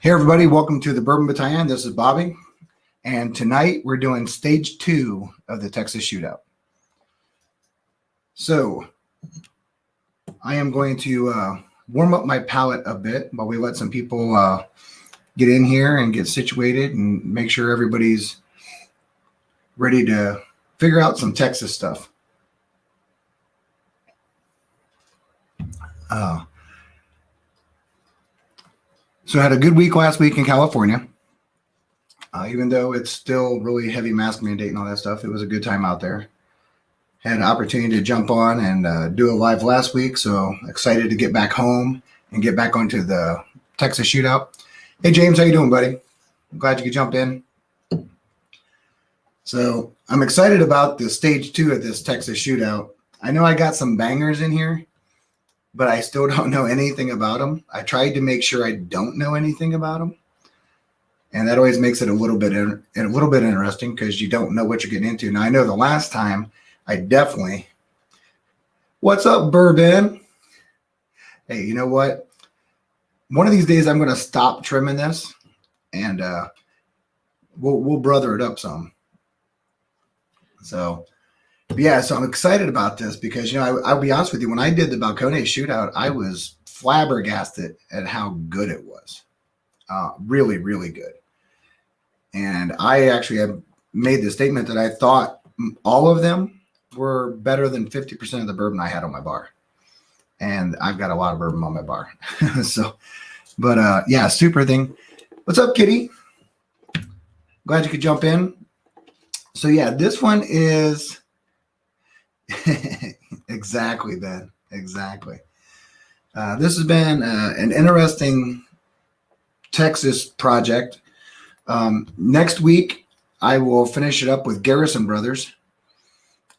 Hey everybody, welcome to the Bourbon Battalion. This is Bobby, and tonight we're doing stage 2 of the Texas Shootout. So I am going to warm up my palate a bit while we let some people get in here and get situated and make sure everybody's ready to figure out some Texas stuff. So I had a good week last week in California. Even though it's still really heavy mask mandate and all that stuff, it was a good time out there. Had an opportunity to jump on and do a live last week, so excited to get back home and get back onto the Texas Shootout. Hey James, how you doing, buddy? I'm glad you could jump in. So I'm excited about the stage 2 of this Texas Shootout. I know I got some bangers in here, but I still don't know anything about them. I tried to make sure I don't know anything about them. And that always makes it a little bit interesting because you don't know what you're getting into. Now, I know the last time I definitely, what's up, Bourbon? Hey, you know what? One of these days I'm going to stop trimming this and we'll brother it up some. So, yeah, so I'm excited about this because, you know, I'll be honest with you. When I did the Balcone Shootout, I was flabbergasted at how good it was. Really, really good. And I actually have made the statement that I thought all of them were better than 50% of the bourbon I had on my bar. And I've got a lot of bourbon on my bar. So, but yeah, super thing. What's up, Kitty? Glad you could jump in. So yeah, this one is exactly, Ben. Exactly. This has been an interesting Texas project. Next week, I will finish it up with Garrison Brothers.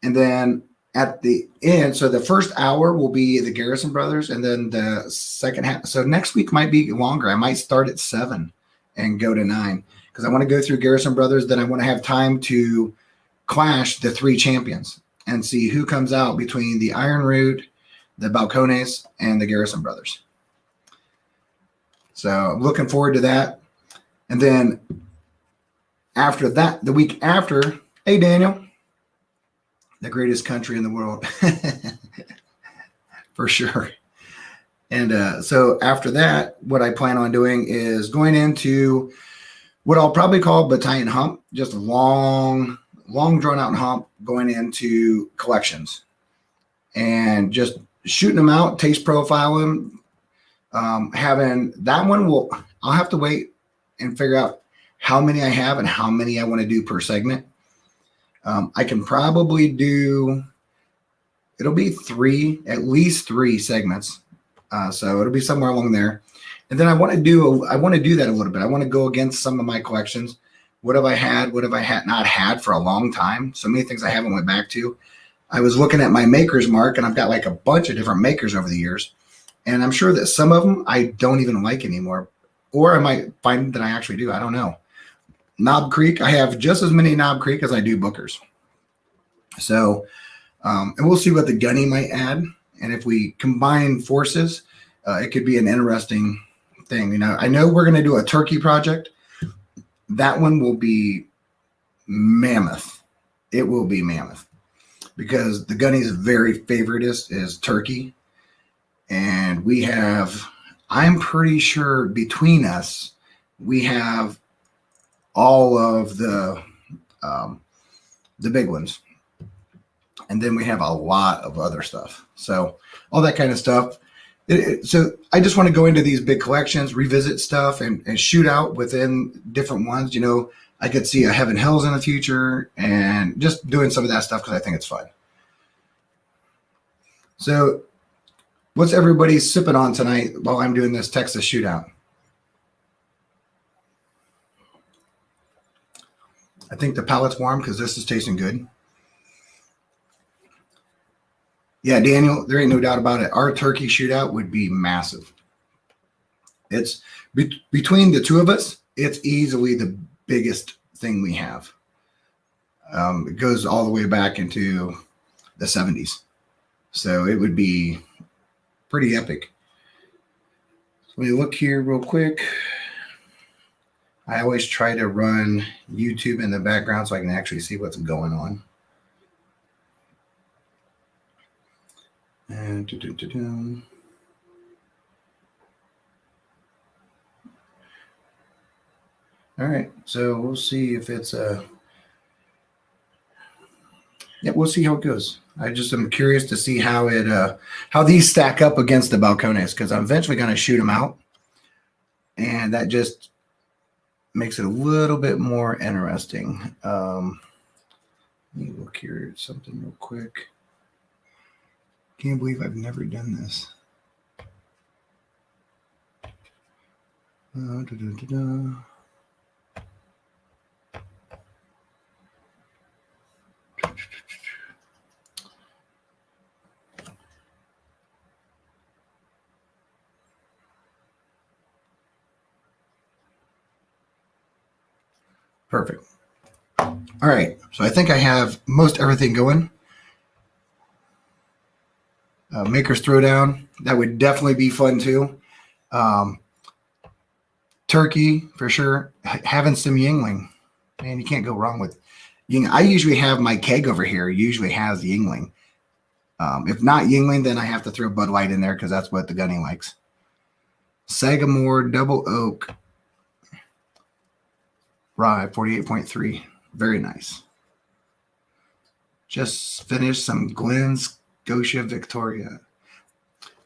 And then at the end, so the first hour will be the Garrison Brothers, and then the second half. So next week might be longer. I might start at 7 and go to 9 because I want to go through Garrison Brothers. Then I want to have time to clash the 3 champions and see who comes out between the Ironroot, the Balcones, and the Garrison Brothers. So I'm looking forward to that. And then after that, the week after, hey, Daniel, the greatest country in the world, for sure. And so after that, what I plan on doing is going into what I'll probably call Battalion Hump, just a long drawn out hump going into collections and just shooting them out, taste profiling, having that one I'll have to wait and figure out how many I have and how many I want to do per segment. I can probably do, it'll be at least three segments. So it'll be somewhere along there. And then I want to do that a little bit. I want to go against some of my collections. What have I had? What have I not had for a long time? So many things I haven't went back to. I was looking at my Maker's Mark, and I've got like a bunch of different makers over the years. And I'm sure that some of them I don't even like anymore. Or I might find that I actually do. I don't know. Knob Creek, I have just as many Knob Creek as I do Bookers. So, and we'll see what the Gunny might add. And if we combine forces, it could be an interesting thing. You know, I know we're going to do a turkey project. That one will be mammoth. It will be mammoth because the Gunny's very favorite is turkey. And we have, I'm pretty sure between us, we have all of the big ones. And then we have a lot of other stuff. So all that kind of stuff. So I just want to go into these big collections, revisit stuff and shoot out within different ones. You know, I could see a Heaven Hills in the future and just doing some of that stuff because I think it's fun. So what's everybody sipping on tonight while I'm doing this Texas Shootout? I think the palate's warm because this is tasting good. Yeah, Daniel, there ain't no doubt about it. Our turkey shootout would be massive. It's between the two of us, it's easily the biggest thing we have. It goes all the way back into the 70s. So it would be pretty epic. Let me look here real quick. I always try to run YouTube in the background so I can actually see what's going on. And all right, so we'll see if it's yeah, we'll see how it goes. I just am curious to see how it how these stack up against the balcones, because I'm eventually going to shoot them out, and that just makes it a little bit more interesting. Let me look here at something real quick. Can't believe I've never done this. Perfect. All right, so I think I have most everything going. Maker's Throwdown, that would definitely be fun too. Turkey for sure. Having some Yingling, man, you can't go wrong with Yingling. I usually have my keg over here. Usually has Yingling. If not Yingling, then I have to throw Bud Light in there because that's what the gunny likes. Sagamore Double Oak Rye 48.3. Very nice. Just finished some Glen Scotia Victoria.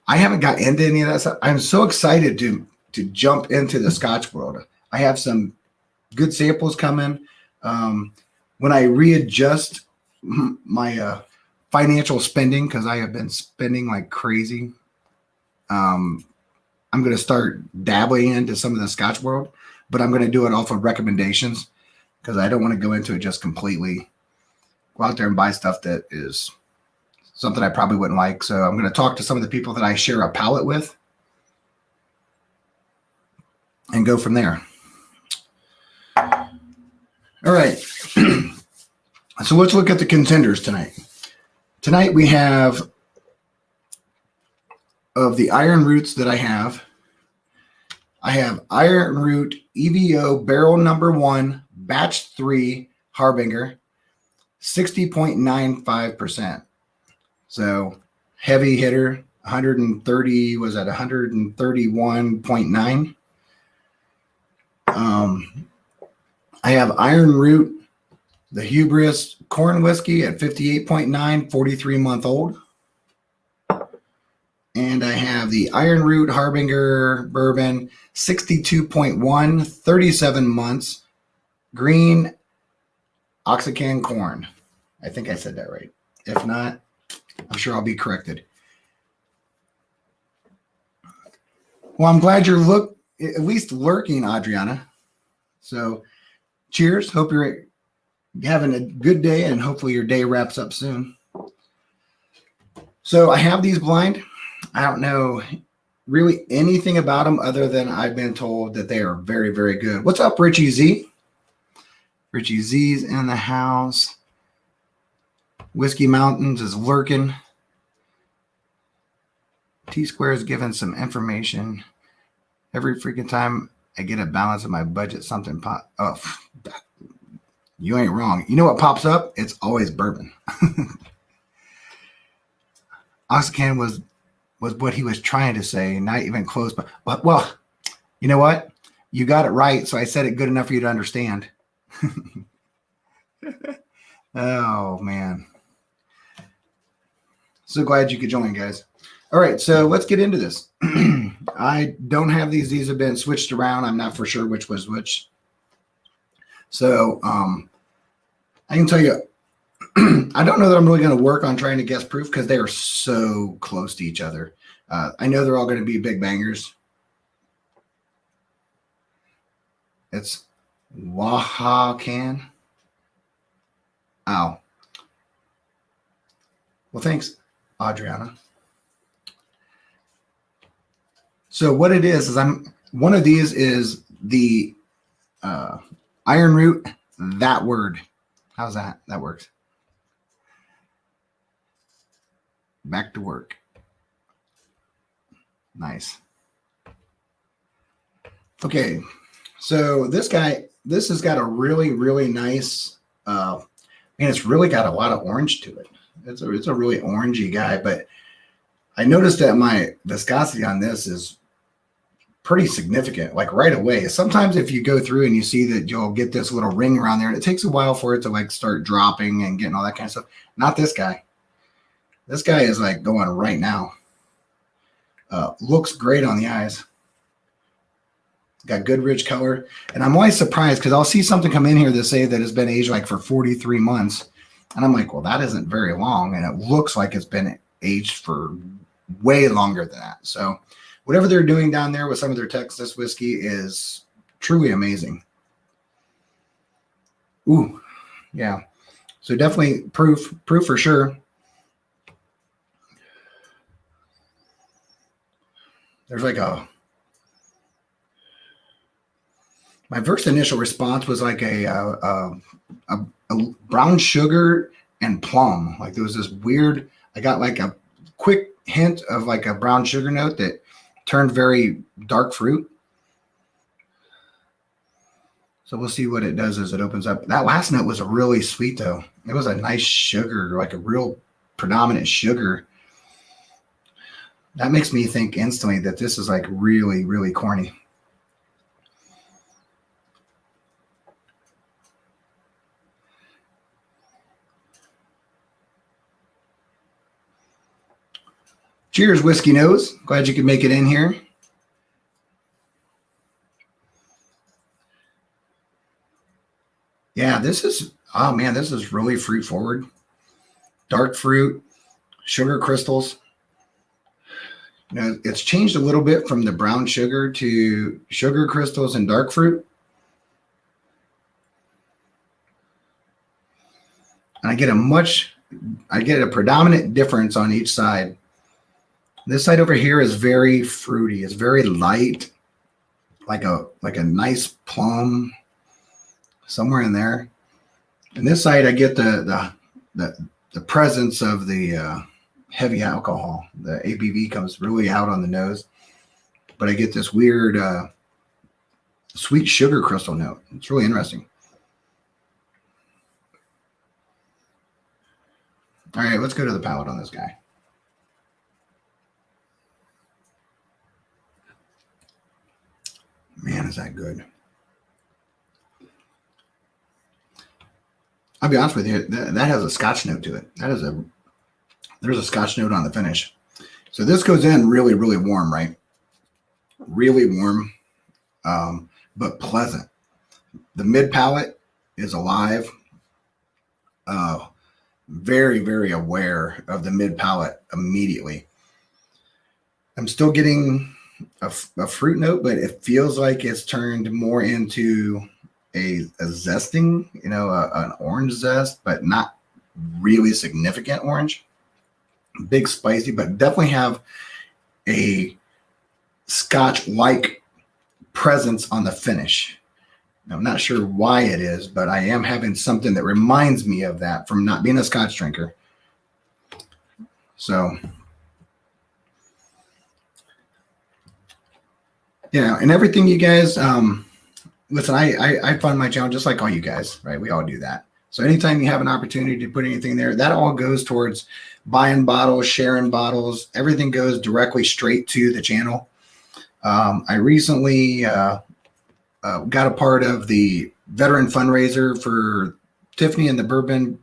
I haven't got into any of that stuff. I'm so excited to jump into the Scotch world. I have some good samples coming. When I readjust my financial spending, because I have been spending like crazy, I'm going to start dabbling into some of the Scotch world, but I'm going to do it off of recommendations because I don't want to go into it just completely. Go out there and buy stuff that is something I probably wouldn't like. So I'm going to talk to some of the people that I share a palette with and go from there. All right. So let's look at the contenders tonight. Tonight we have, of the Ironroots that I have Ironroot EVO barrel number 1, batch 3 Harbinger, 60.95%. So heavy hitter, 130, was at 131.9. I have Ironroot, the Hubris corn whiskey at 58.9, 43-month-old. And I have the Ironroot Harbinger bourbon, 62.1, 37 months, green Oxacan corn. I think I said that right. If not, I'm sure I'll be corrected. Well, I'm glad you're at least lurking, Adriana. So cheers. Hope you're having a good day, and hopefully your day wraps up soon. So I have these blind. I don't know really anything about them other than I've been told that they are very, very good. What's up, Richie Z? Richie Z's in the house. Whiskey Mountains is lurking. T-Square is giving some information. Every freaking time I get a balance of my budget, something pop. Oh, you ain't wrong. You know what pops up? It's always bourbon. Oxacan was what he was trying to say, not even close. But well, you know what? You got it right. So I said it good enough for you to understand. Oh man, so glad you could join, guys. All right, so let's get into this. I don't have these. These have been switched around. I'm not for sure which was which. So I can tell you, I don't know that I'm really going to work on trying to guess proof because they are so close to each other. I know they're all going to be big bangers. It's Oaxacan. Oh. Well, thanks, Adriana. So what it is one of these is the Ironroot, that word. How's that? That works. Back to work. Nice. Okay. So this has got a really, really nice, and it's really got a lot of orange to it. It's a really orangey guy, but I noticed that my viscosity on this is pretty significant, like right away. Sometimes if you go through and you see that you'll get this little ring around there, and it takes a while for it to like start dropping and getting all that kind of stuff. Not this guy. This guy is like going right now. Looks great on the eyes. Got good rich color. And I'm always surprised because I'll see something come in here that say that it's been aged like for 43 months. And I'm like, well, that isn't very long. And it looks like it's been aged for way longer than that. So whatever they're doing down there with some of their Texas whiskey is truly amazing. Ooh, yeah. So definitely proof for sure. There's like my first initial response was like a brown sugar and plum. Like there was this weird, I got like a quick hint of like a brown sugar note that turned very dark fruit. So we'll see what it does as it opens up. That last note was really sweet though. It was a nice sugar, like a real predominant sugar. That makes me think instantly that this is like really, really corny. Cheers, Whiskey Nose. Glad you could make it in here. Yeah, this is really fruit forward. Dark fruit, sugar crystals. You know, it's changed a little bit from the brown sugar to sugar crystals and dark fruit. And I get a predominant difference on each side. This side over here is very fruity. It's very light, like a nice plum somewhere in there. And this side, I get the presence of the heavy alcohol. The ABV comes really out on the nose, but I get this weird sweet sugar crystal note. It's really interesting. All right, let's go to the palate on this guy. Man, is that good. I'll be honest with you, that has a Scotch note to it. There's a Scotch note on the finish. So this goes in really, really warm, right? Really warm, but pleasant. The mid palate is alive. Very, very aware of the mid palate immediately. I'm still getting a fruit note, but it feels like it's turned more into a zesting, an orange zest, but not really significant orange. Big spicy, but definitely have a Scotch-like presence on the finish. I'm not sure why it is, but I am having something that reminds me of that from not being a Scotch drinker. So, and everything you guys, listen, I fund my channel just like all you guys, right? We all do that. So anytime you have an opportunity to put anything there, that all goes towards buying bottles, sharing bottles. Everything goes directly straight to the channel. I recently got a part of the veteran fundraiser for Tiffany and the Bourbon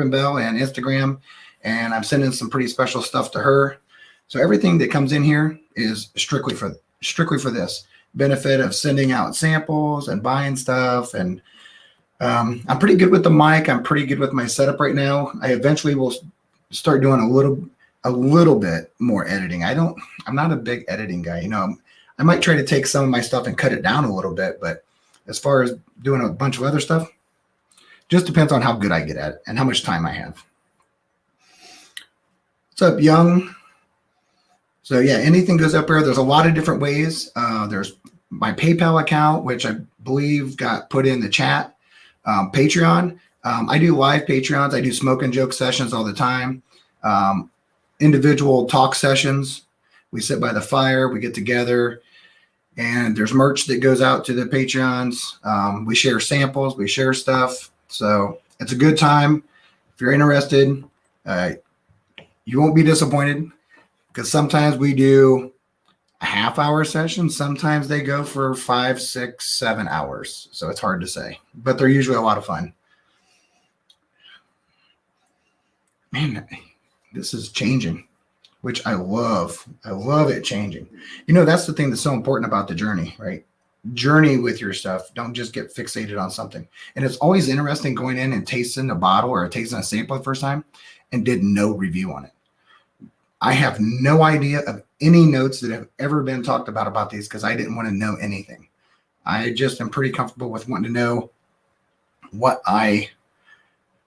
Bell and Instagram, and I'm sending some pretty special stuff to her. So everything that comes in here is strictly for this benefit of sending out samples and buying stuff. And I'm pretty good with the mic. I'm pretty good with my setup right now. I eventually will start doing a little bit more editing. I'm not a big editing guy. I might try to take some of my stuff and cut it down a little bit, but as far as doing a bunch of other stuff, just depends on how good I get at it and how much time I have. What's up, Young? So yeah, anything goes up there. There's a lot of different ways. There's my PayPal account, which I believe got put in the chat. Patreon. I do live Patreons. I do smoke and joke sessions all the time. Individual talk sessions. We sit by the fire. We get together. And there's merch that goes out to the Patreons. We share samples, we share stuff. So it's a good time. If you're interested, you won't be disappointed, because sometimes we do a half-hour session. Sometimes they go for 5, 6, 7 hours. So it's hard to say, but they're usually a lot of fun. Man, this is changing, which I love. I love it changing. You know, that's the thing that's so important about the journey, right? Journey with your stuff. Don't just get fixated on something. And it's always interesting going in and tasting a bottle or tasting a sample the first time and did no review on it. I have no idea of any notes that have ever been talked about these, because I didn't want to know anything. I just am pretty comfortable with wanting to know what I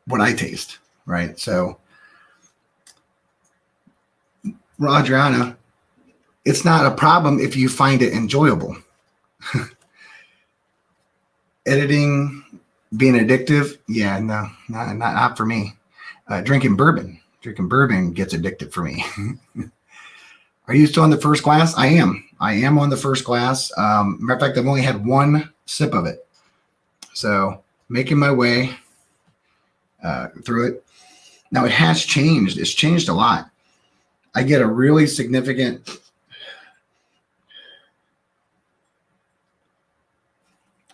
taste, right? So Rodriana, it's not a problem if you find it enjoyable. Editing being addictive, yeah, no, not for me. Drinking bourbon gets addictive for me. Are you still on the first glass? I am on the first glass. Matter of fact, I've only had one sip of it, so making my way through it. Now it has changed. It's changed a lot. I get a really significant.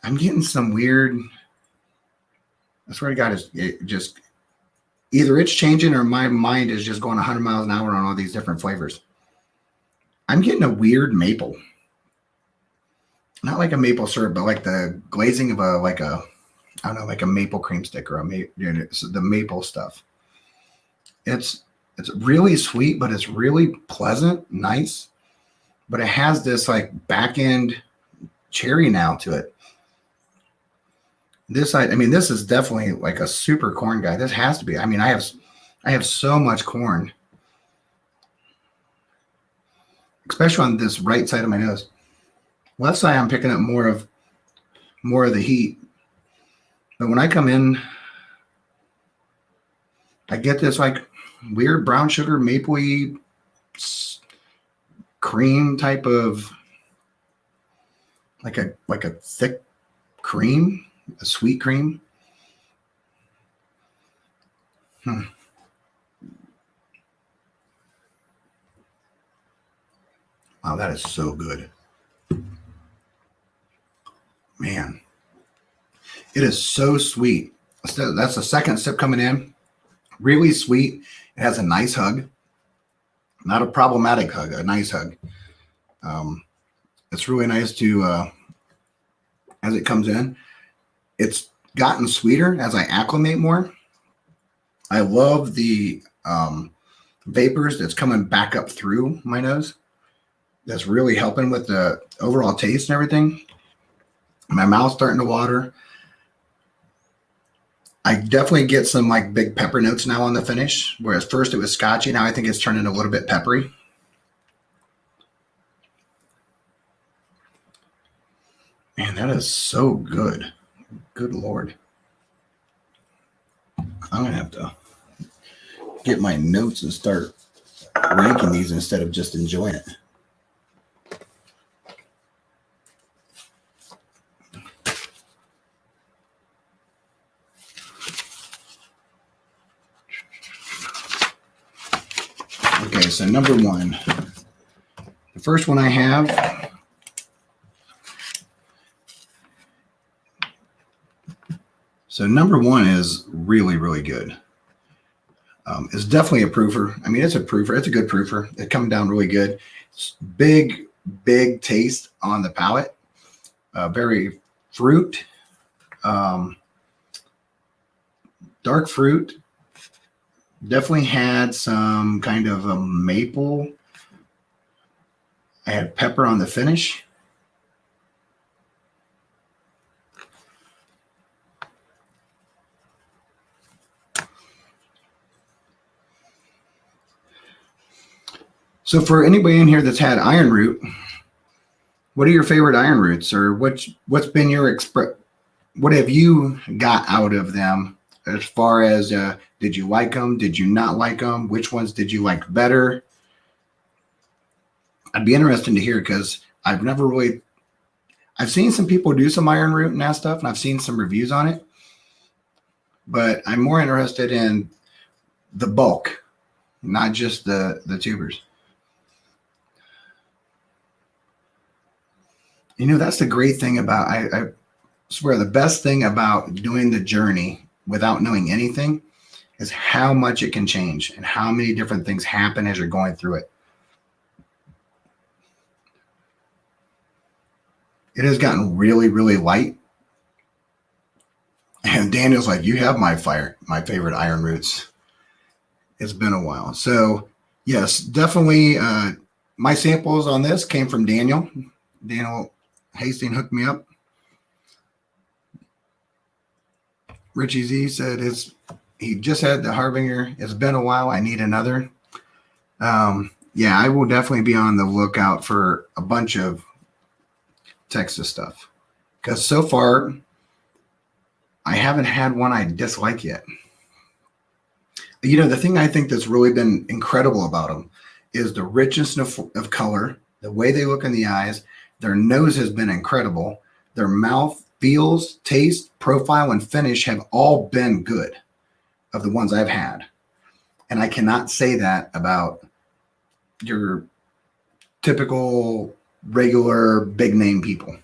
I'm getting some weird. I swear to God, it just either it's changing or my mind is just going 100 miles an hour on all these different flavors. I'm getting a weird maple, not like a maple syrup, but like the glazing of I don't know, like a maple cream stick or the maple stuff. It's really sweet, but it's really pleasant, nice. But it has this like back end cherry now to it. This is definitely like a super corn guy. This has to be. I mean, I have so much corn, especially on this right side of my nose. Left side, I'm picking up more of the heat. But when I come in, I get this like weird brown sugar, mapley cream type of like a thick cream, a sweet cream. Wow, that is so good. Man, it is so sweet. That's the second sip coming in. Really sweet. It has a nice hug. Not a problematic hug, a nice hug. It's really nice to, as it comes in. It's gotten sweeter as I acclimate more. I love the vapors that's coming back up through my nose. That's really helping with the overall taste and everything. My mouth's starting to water. I definitely get some like big pepper notes now on the finish, whereas first it was scotchy. Now I think it's turning a little bit peppery. Man, that is so good. Good Lord. I'm going to have to get my notes and start ranking these instead of just enjoying it. Okay, so number one. The first one I have So number one is really, really good. It's definitely a proofer. I mean, it's a proofer. It's a good proofer. It's coming down really good. It's big taste on the palate. Very fruit. Dark fruit. Definitely had some kind of a maple. I had pepper on the finish. So for anybody in here that's had Ironroot, what are your favorite Ironroots, or what's been your what have you got out of them as far as did you like them? Did you not like them? Which ones did you like better? I'd be interested to hear, because I've never really I've seen some people do some Ironroot and that stuff, and I've seen some reviews on it, but I'm more interested in the bulk, not just the tubers. You know, that's the great thing about, I swear, the best thing about doing the journey without knowing anything is how much it can change and how many different things happen as you're going through it. It has gotten really, really light. And Daniel's like, you have my favorite Ironroots. It's been a while. So yes, definitely. My samples on this came from Daniel. Daniel Hastings hooked me up. Richie Z said he just had the Harbinger. It's been a while. I need another. Yeah, I will definitely be on the lookout for a bunch of Texas stuff, because so far I haven't had one I dislike yet. You know, the thing I think that's really been incredible about them is the richness of color, the way they look in the eyes. Their nose has been incredible. Their mouth, feels, taste, profile, and finish have all been good of the ones I've had. And I cannot say that about your typical regular big name people.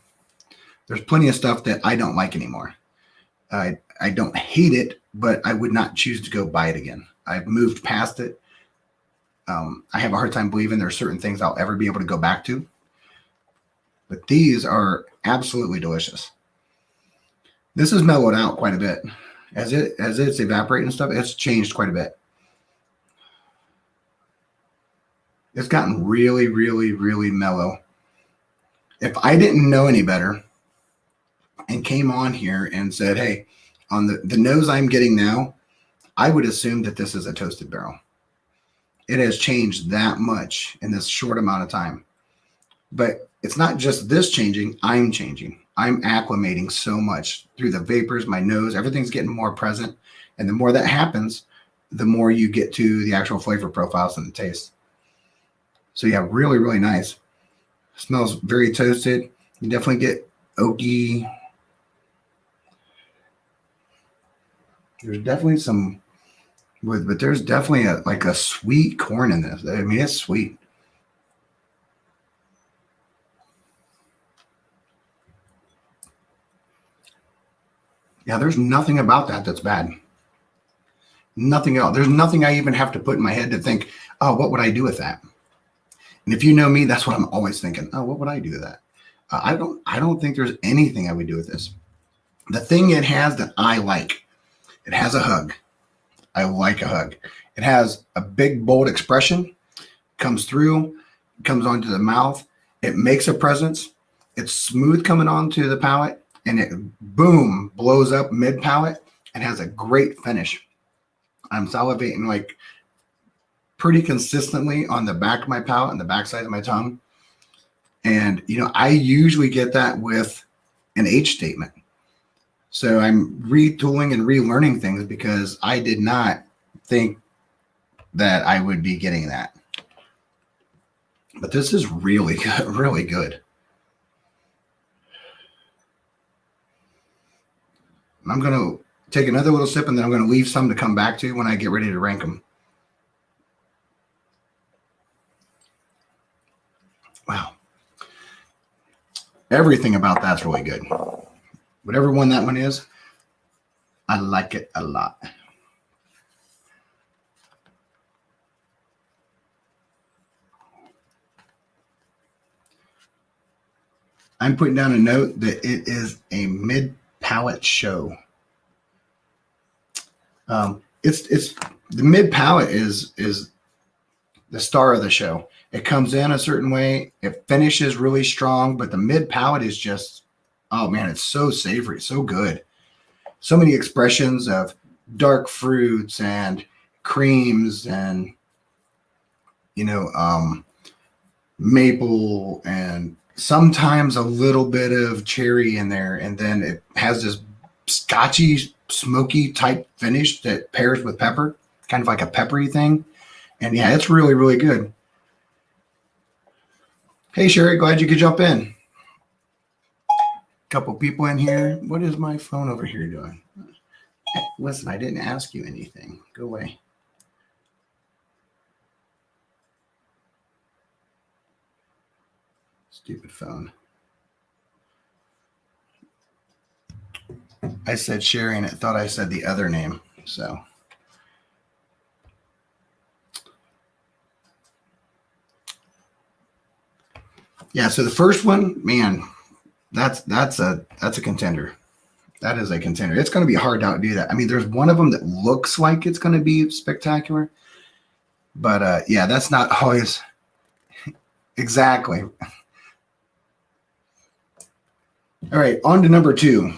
There's plenty of stuff that I don't like anymore. I don't hate it, but I would not choose to go buy it again. I've moved past it. I have a hard time believing there are certain things I'll ever be able to go back to. But these are absolutely delicious. This has mellowed out quite a bit. As it's evaporating and stuff, it's changed quite a bit. It's gotten really, really, really mellow. If I didn't know any better and came on here and said, hey, on the nose I'm getting now, I would assume that this is a toasted barrel. It has changed that much in this short amount of time. But it's not just this changing, I'm changing. I'm acclimating so much through the vapors, my nose, everything's getting more present. And the more that happens, the more you get to the actual flavor profiles and the taste. So yeah, really, really nice. Smells very toasted. You definitely get oaky. There's definitely some, but there's definitely a sweet corn in this. I mean, it's sweet. Yeah, there's nothing about that that's bad. Nothing else. There's nothing I even have to put in my head to think, oh, what would I do with that? And if you know me, that's what I'm always thinking. Oh, what would I do with that? I don't think there's anything I would do with this. The thing it has that I like, it has a hug. I like a hug. It has a big, bold expression, comes through, comes onto the mouth. It makes a presence. It's smooth coming onto the palate, and it, boom, blows up mid-palate and has a great finish. I'm salivating like pretty consistently on the back of my palate and the backside of my tongue. And, you know, I usually get that with an H statement. So I'm retooling and relearning things because I did not think that I would be getting that. But this is really good, really good. I'm going to take another little sip, and then I'm going to leave some to come back to when I get ready to rank them. Wow. Everything about that's really good. Whatever one that one is, I like it a lot. I'm putting down a note that it is a mid-palate show. It's the mid-palate is the star of the show. It comes in a certain way. It finishes really strong, but the mid-palate is just, oh man, it's so savory, so good. So many expressions of dark fruits and creams and, you know, maple and sometimes a little bit of cherry in there. And then it has this scotchy, smoky type finish that pairs with pepper, kind of like a peppery thing. And yeah, it's really, really good. Hey, Sherry, glad you could jump in. couple people in here. What is my phone over here doing? Listen, I didn't ask you anything. Go away. Stupid phone. I said Sherry and it thought I said the other name. So. Yeah, so the first one, man, that's a contender. That is a contender. It's going to be hard to outdo that. I mean, there's one of them that looks like it's going to be spectacular, but yeah, that's not always exactly. All right, on to number 2.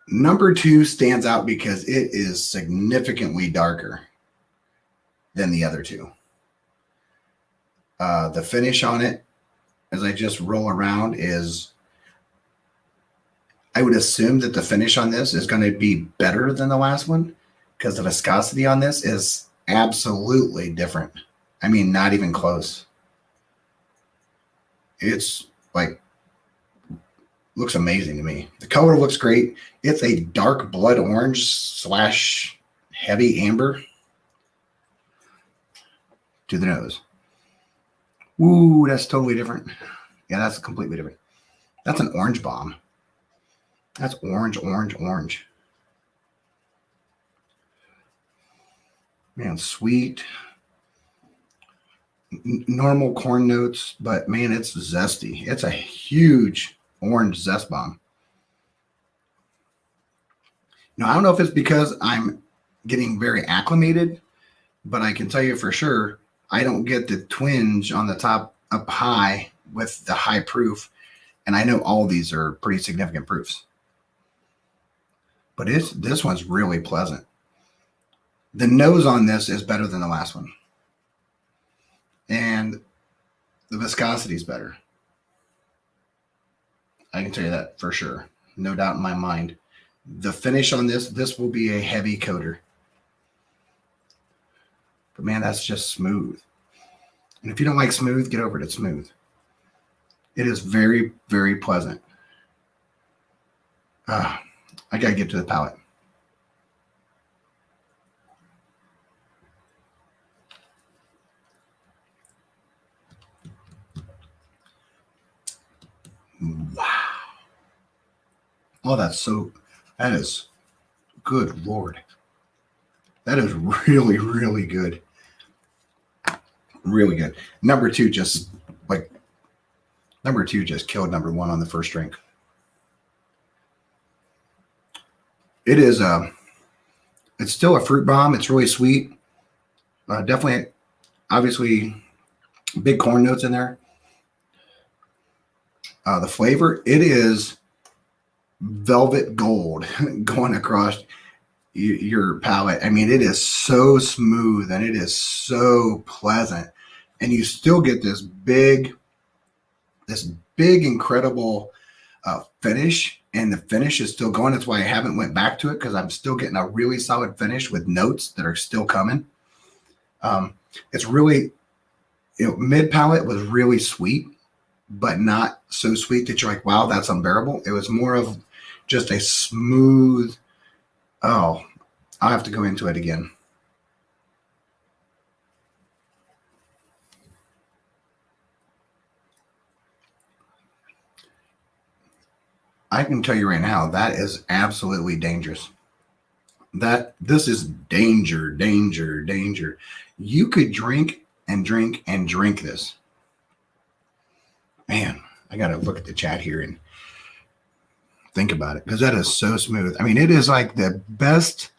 Number 2 stands out because it is significantly darker than the other 2. The finish on it, as I just roll around, is, I would assume that the finish on this is going to be better than the last one because the viscosity on this is absolutely different. I mean, not even close. It's like, looks amazing to me. The color looks great. It's a dark blood orange / heavy amber to the nose. Ooh, that's totally different. Yeah, that's completely different. That's an orange bomb. That's orange, orange, orange. Man, sweet. Normal corn notes, but man, it's zesty. It's a huge orange zest bomb. Now, I don't know if it's because I'm getting very acclimated, but I can tell you for sure, I don't get the twinge on the top up high with the high proof. And I know all these are pretty significant proofs. But this one's really pleasant. The nose on this is better than the last one. And the viscosity is better. I can tell you that for sure. No doubt in my mind. The finish on this will be a heavy coater. But man, that's just smooth. And if you don't like smooth, get over it. It's smooth. It is very, very pleasant. I got to get to the palate. Wow. Oh, that is good Lord. That is really, really good. Really good. Number 2 just killed number 1 on the first drink. It is it's still a fruit bomb. It's really sweet. Definitely, obviously, big corn notes in there. The flavor, it is velvet gold going across your palate. I mean, it is so smooth and it is so pleasant. And you still get this big, incredible finish. And the finish is still going. That's why I haven't went back to it, because I'm still getting a really solid finish with notes that are still coming. It's really, mid palate was really sweet, but not so sweet that you're like, wow, that's unbearable. It was more of just a smooth, I'll have to go into it again. I can tell you right now, that is absolutely dangerous. This is danger, danger, danger. You could drink and drink and drink this. Man, I got to look at the chat here and think about it, because that is so smooth. I mean, it is like the best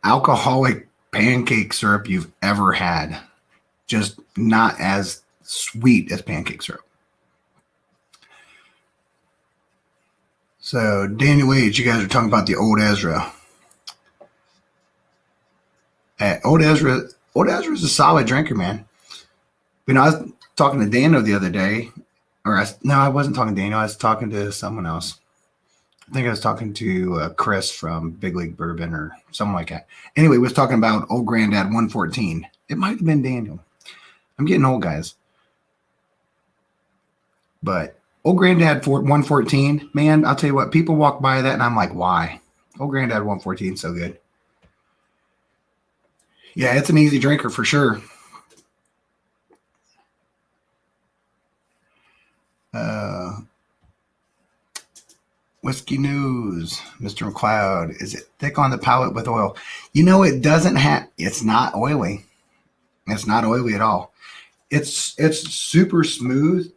alcoholic pancake syrup you've ever had. Just not as sweet as pancake syrup. So Daniel H, you guys are talking about the Old Ezra. Old Ezra is a solid drinker, man. I was talking to Daniel the other day, I wasn't talking to Daniel. I was talking to someone else. I think I was talking to Chris from Big League Bourbon or something like that. Anyway, we was talking about Old Granddad 114. It might have been Daniel. I'm getting old, guys. But old granddad for 114, man, I'll tell you what, people walk by that and I'm like, why? Old granddad 114, so good. Yeah, it's an easy drinker for sure. Whiskey News, Mr. McLeod. Is it thick on the palate with oil? It doesn't have, it's not oily. It's not oily at all. It's super smooth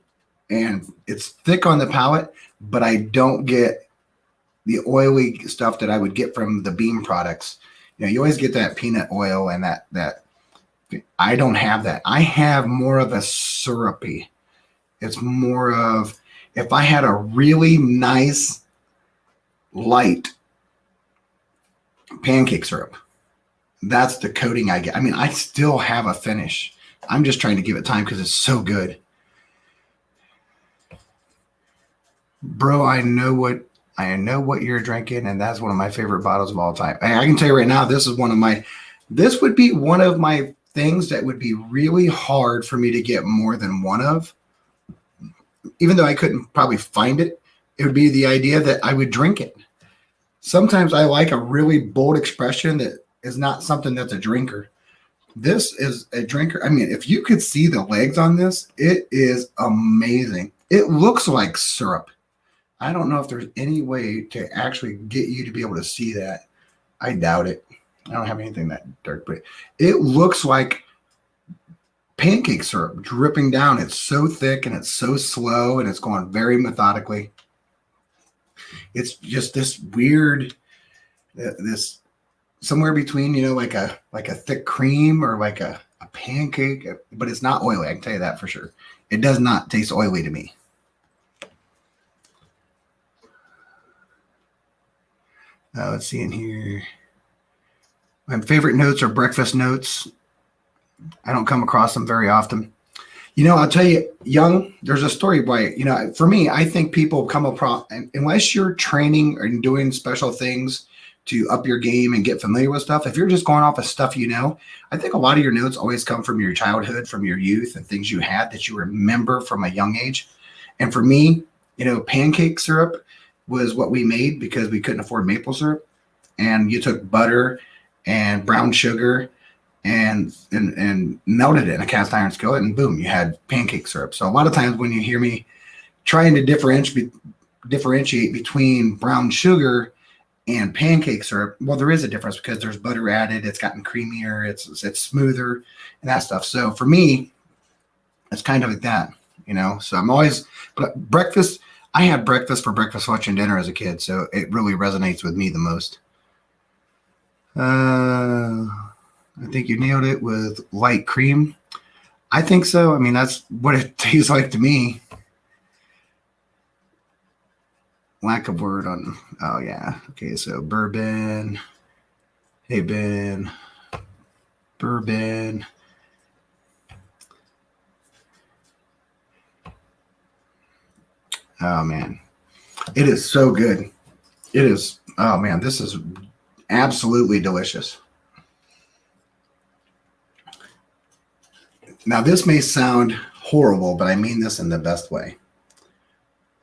and it's thick on the palate, but I don't get the oily stuff that I would get from the Beam products. You always get that peanut oil and that I don't have that. I have more of a syrupy. It's more of, if I had a really nice light pancake syrup, that's the coating I get. I mean, I still have a finish. I'm just trying to give it time because it's so good. Bro, I know what you're drinking, and that's one of my favorite bottles of all time. I can tell you right now, this would be one of my things that would be really hard for me to get more than one of. Even though I couldn't probably find it, it would be the idea that I would drink it. Sometimes I like a really bold expression that is not something that's a drinker. This is a drinker. I mean, if you could see the legs on this, it is amazing. It looks like syrup. I don't know if there's any way to actually get you to be able to see that. I doubt it. I don't have anything that dark, but it looks like pancake syrup dripping down. It's so thick and it's so slow and it's going very methodically. It's just this weird, this somewhere between, like a thick cream or like a pancake, but it's not oily. I can tell you that for sure. It does not taste oily to me. Let's see in here. My favorite notes are breakfast notes. I don't come across them very often. I'll tell you, there's a story why, for me, I think people come across, unless you're training and doing special things to up your game and get familiar with stuff, if you're just going off of stuff, I think a lot of your notes always come from your childhood, from your youth and things you had that you remember from a young age. And for me, pancake syrup was what we made because we couldn't afford maple syrup. And you took butter and brown sugar and melted it in a cast iron skillet, and boom, you had pancake syrup. So a lot of times when you hear me trying to differentiate between brown sugar and pancake syrup, well, there is a difference because there's butter added. It's gotten creamier. It's smoother and that stuff. So for me, it's kind of like that, So I'm always, but breakfast. I had breakfast for breakfast, lunch, and dinner as a kid, so it really resonates with me the most. I think you nailed it with light cream. I think so. I mean, that's what it tastes like to me. Lack of word on. Oh, yeah. Okay, so bourbon. Hey, Ben. Bourbon. Oh, man. It is so good. It is. Oh, man. This is absolutely delicious. Now, this may sound horrible, but I mean this in the best way.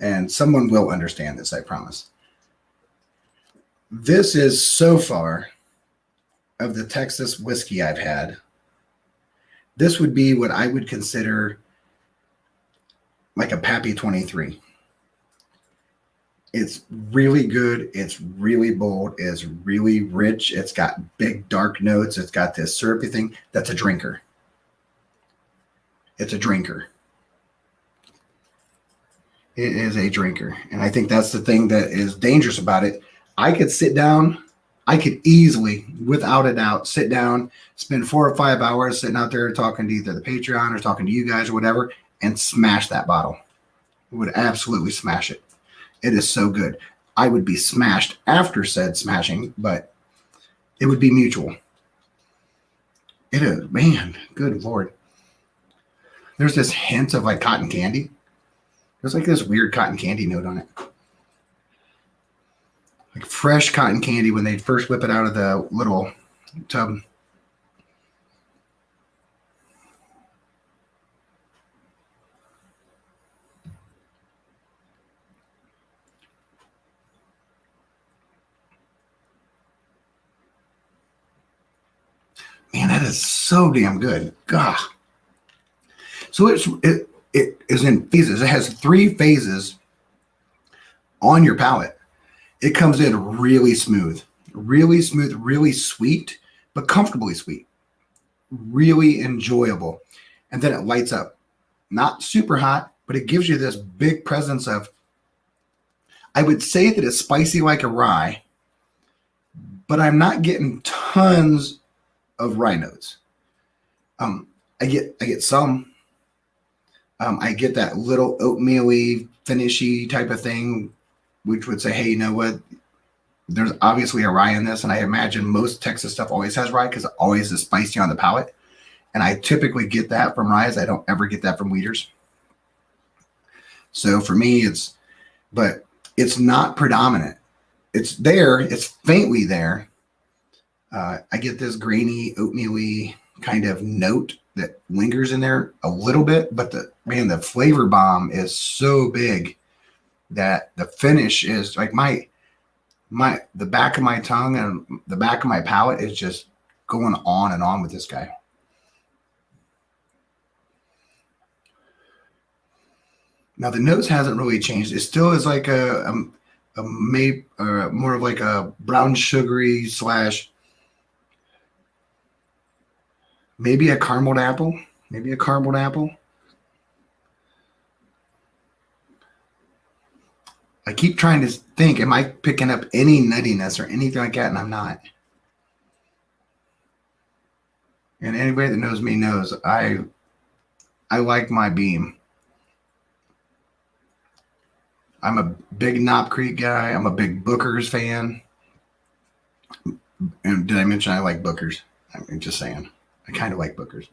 And someone will understand this, I promise. This is so far of the Texas whiskey I've had. This would be what I would consider like a Pappy 23. It's really good. It's really bold. It's really rich. It's got big dark notes. It's got this syrupy thing. That's a drinker. It's a drinker. It is a drinker. And I think that's the thing that is dangerous about it. I could sit down. I could easily, without a doubt, sit down, spend 4 or 5 hours sitting out there talking to either the Patreon or talking to you guys or whatever, and smash that bottle. We would absolutely smash it. It is so good. I would be smashed after said smashing, but it would be mutual. It is, man, good Lord. There's this hint of like cotton candy. There's like this weird cotton candy note on it. Like fresh cotton candy when they first whip it out of the little tub. That is so damn good. God. So it is in phases. It has 3 phases on your palate. It comes in really smooth, really sweet, but comfortably sweet, really enjoyable. And then it lights up. Not super hot, but it gives you this big presence of, I would say that it's spicy like a rye, but I'm not getting tons of rye notes. I get some. I get that little oatmeal-y, finishy type of thing, which would say, hey, you know what? There's obviously a rye in this, and I imagine most Texas stuff always has rye because it always is spicy on the palate. And I typically get that from ryes. I don't ever get that from wheaters. So for me, but it's not predominant. It's there. It's faintly there. I get this grainy, oatmeal-y kind of note that lingers in there a little bit, but the flavor bomb is so big that the finish is like the back of my tongue and the back of my palate is just going on and on with this guy. Now the nose hasn't really changed. It still is like a more of like a brown sugary / maybe a caramel apple. I keep trying to think, am I picking up any nuttiness or anything like that? And I'm not. And anybody that knows me knows I like my beam. I'm a big Knob Creek guy. I'm a big Booker's fan. And did I mention I like Booker's? I'm just saying. I kind of like Booker's.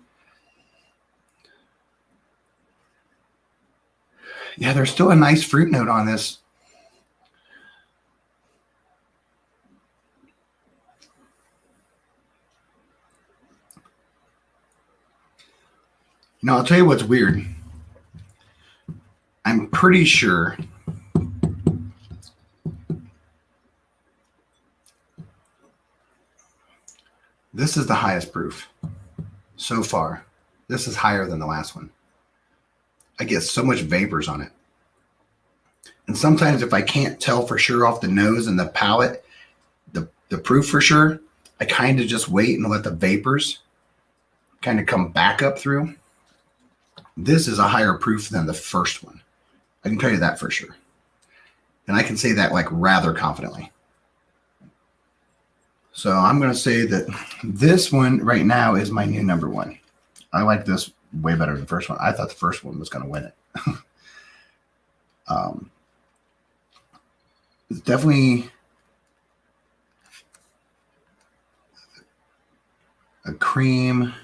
Yeah, there's still a nice fruit note on this. Now, I'll tell you what's weird. I'm pretty sure this is the highest proof so far. This is higher than the last one. I get so much vapors on it. And sometimes if I can't tell for sure off the nose and the palate, the proof for sure, I kind of just wait and let the vapors kind of come back up through. This is a higher proof than the first one. I can tell you that for sure. And I can say that like rather confidently. So I'm going to say that this one right now is my new number 1. I like this way better than the first one. I thought the first one was going to win it. It's definitely a cream.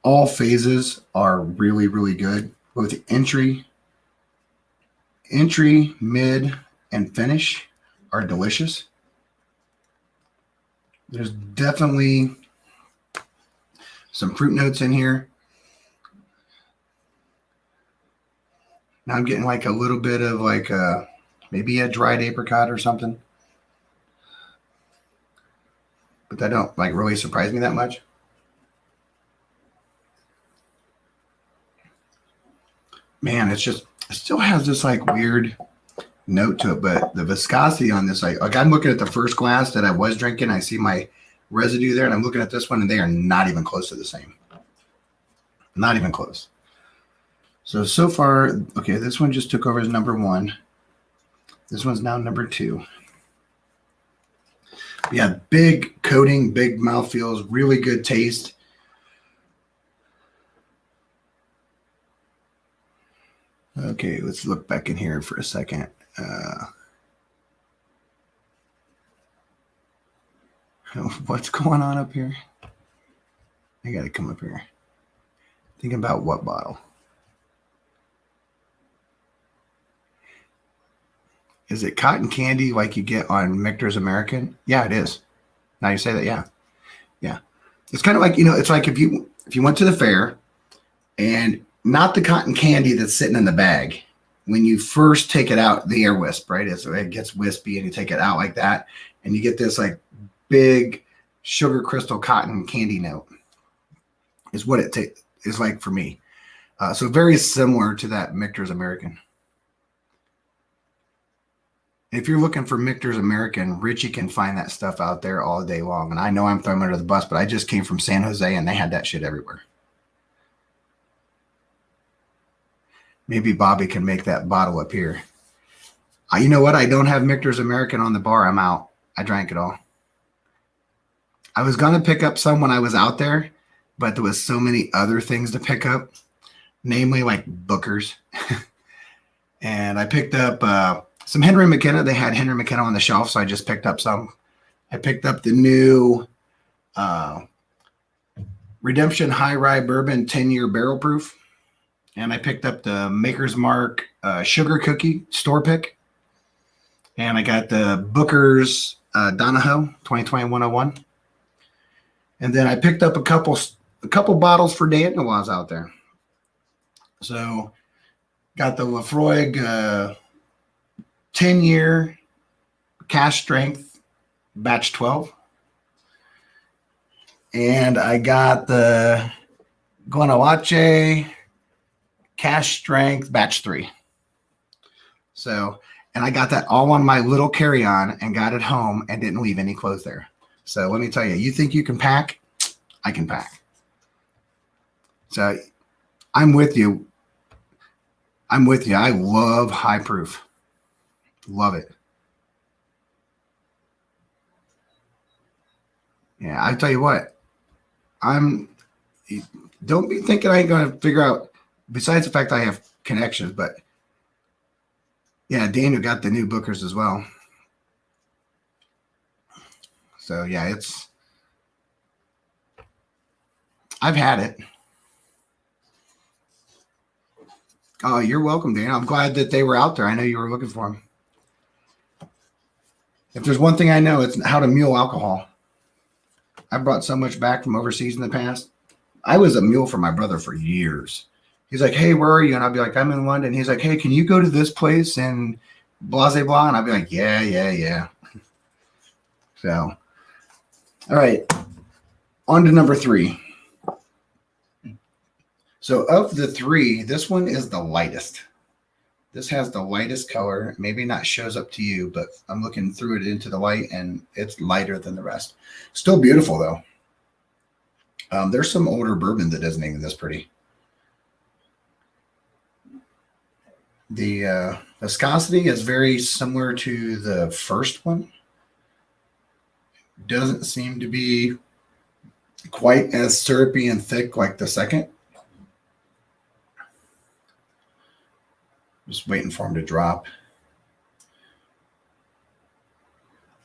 All phases are really, really good. Both entry, mid, and finish are delicious. There's definitely some fruit notes in here. Now I'm getting like a little bit of like maybe a dried apricot or something. But that don't like really surprise me that much. Man, it still has this like weird note to it, but the viscosity on this, like I'm looking at the first glass that I was drinking, I see my residue there, and I'm looking at this one, and they are not even close to the same. Not even close. So far, okay, this one just took over as number 1. This one's now number 2. Yeah, big coating, big mouthfeels, really good taste. Okay, let's look back in here for a second. What's going on up here? I got to come up here. Thinking about what bottle? Is it cotton candy like you get on Michter's American? Yeah, it is. Now you say that, yeah. Yeah. It's kind of like, it's like if you went to the fair and not the cotton candy that's sitting in the bag. When you first take it out, the air wisp, right? It gets wispy and you take it out like that. And you get this like big sugar crystal cotton candy note is what it is like for me. So very similar to that Michter's American. If you're looking for Michter's American, Richie can find that stuff out there all day long. And I know I'm throwing him under the bus, but I just came from San Jose and they had that shit everywhere. Maybe Bobby can make that bottle appear. You know what? I don't have Michter's American on the bar. I'm out. I drank it all. I was going to pick up some when I was out there, but there was so many other things to pick up, namely like Booker's. And I picked up some Henry McKenna. They had Henry McKenna on the shelf, so I just picked up some. I picked up the new Redemption High Rye Bourbon 10-year barrel proof. And I picked up the Maker's Mark Sugar Cookie store pick. And I got the Booker's Donahoe 2020 101. And then I picked up a couple bottles for Daniel while I was out there. So got the Lafroig 10-year cash strength batch 12. And I got the Guanajuato cash strength batch 3. So, and I got that all on my little carry-on and got it home and didn't leave any clothes there. So let me tell you, you think you can pack? I can pack. So I'm with you. I love high proof. Love it. Yeah, I tell you what, don't be thinking I ain't going to figure out, besides the fact I have connections, but yeah, Daniel got the new Bookers as well. So yeah, I've had it. Oh, you're welcome, Daniel. I'm glad that they were out there. I know you were looking for them. If there's one thing I know, it's how to mule alcohol. I brought so much back from overseas in the past. I was a mule for my brother for years. He's like, hey, where are you? And I'll be like, I'm in London. He's like, hey, can you go to this place and blah, blah, blah? And I'll be like, yeah. So, all right. On to number 3. So of the 3, this one is the lightest. This has the lightest color. Maybe not shows up to you, but I'm looking through it into the light, and it's lighter than the rest. Still beautiful, though. There's some older bourbon that isn't even this pretty. The viscosity is very similar to the first one. Doesn't seem to be quite as syrupy and thick like the second. Just waiting for them to drop.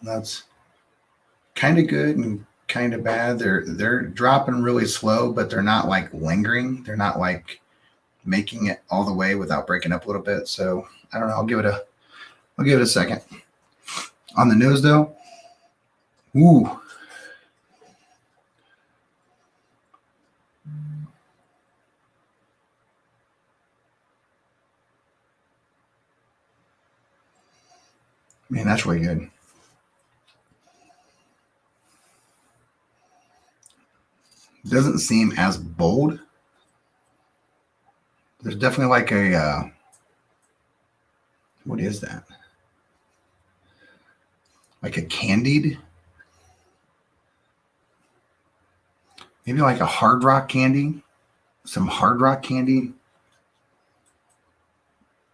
That's kind of good and kind of bad. They're dropping really slow, but they're not like lingering. They're not like making it all the way without breaking up a little bit. So I don't know. I'll give it a second. On the nose though, ooh. Man, that's really good. Doesn't seem as bold. There's definitely like a, what is that? Like a candied, maybe like a hard rock candy, some hard rock candy,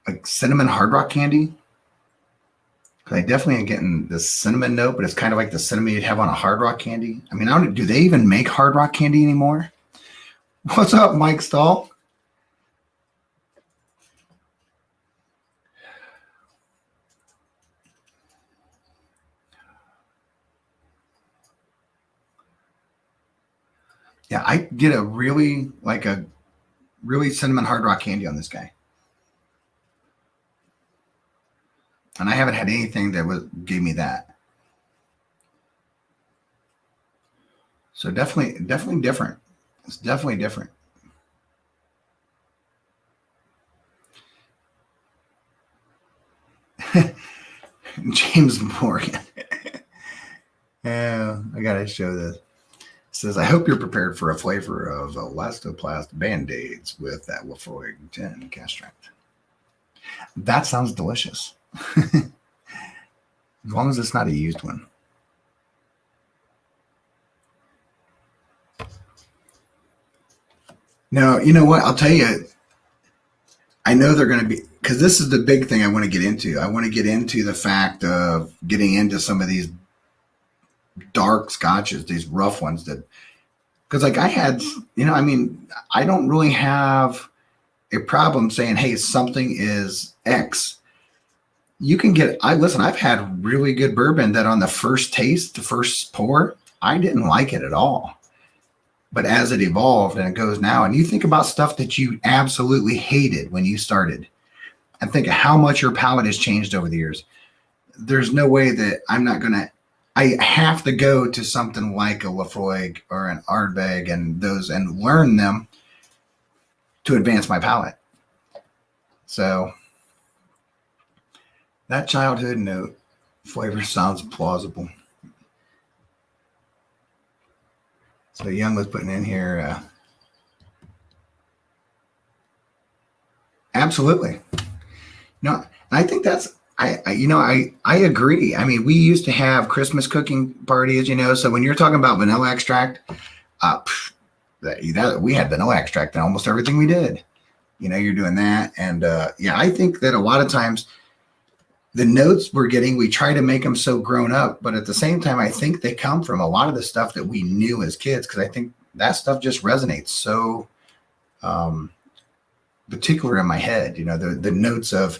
like cinnamon hard rock candy. I definitely am getting the cinnamon note, but it's kind of like the cinnamon you'd have on a hard rock candy. I mean, do they even make hard rock candy anymore? What's up, Mike Stahl? Yeah, I get a really cinnamon hard rock candy on this guy. And I haven't had anything that gave me that. So definitely different. It's definitely different. James Morgan. I gotta show this. It says, I hope you're prepared for a flavor of elastoplast band-aids with that Lafroig 10 castract. That sounds delicious. As long as it's not a used one. No, you know what? I'll tell you, I know they're going to be, because this is the big thing I want to get into. I want to get into the fact of getting into some of these dark scotches, these rough ones that, because like I had, I don't really have a problem saying, hey, something is X. You can get, I've had really good bourbon that on the first taste, the first pour, I didn't like it at all. But as it evolved and it goes now, and you think about stuff that you absolutely hated when you started, and think of how much your palate has changed over the years. There's no way that I have to go to something like a Lafroig or an Ardbeg and learn them to advance my palate. So that childhood note flavor sounds plausible. So Young was putting in here. Absolutely. No, I think that's, I agree. I mean, we used to have Christmas cooking parties, so when you're talking about vanilla extract, we had vanilla extract in almost everything we did. You're doing that. And I think that a lot of times the notes we're getting, we try to make them so grown up, but at the same time, I think they come from a lot of the stuff that we knew as kids, because I think that stuff just resonates so particular in my head, the notes of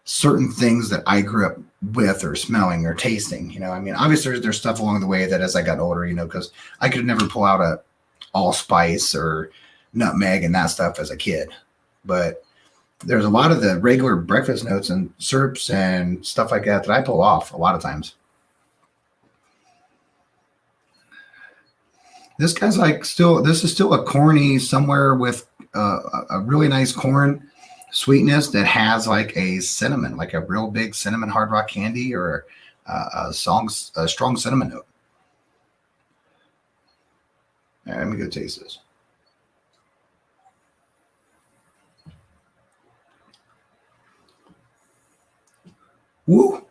certain things that I grew up with or smelling or tasting, obviously there's stuff along the way that as I got older, because I could never pull out a allspice or nutmeg and that stuff as a kid, but there's a lot of the regular breakfast notes and syrups and stuff like that I pull off a lot of times. This guy's this is still a corny somewhere with a really nice corn sweetness that has like a cinnamon, like a real big cinnamon hard rock candy or a strong cinnamon note. All right, let me go taste this. Woo!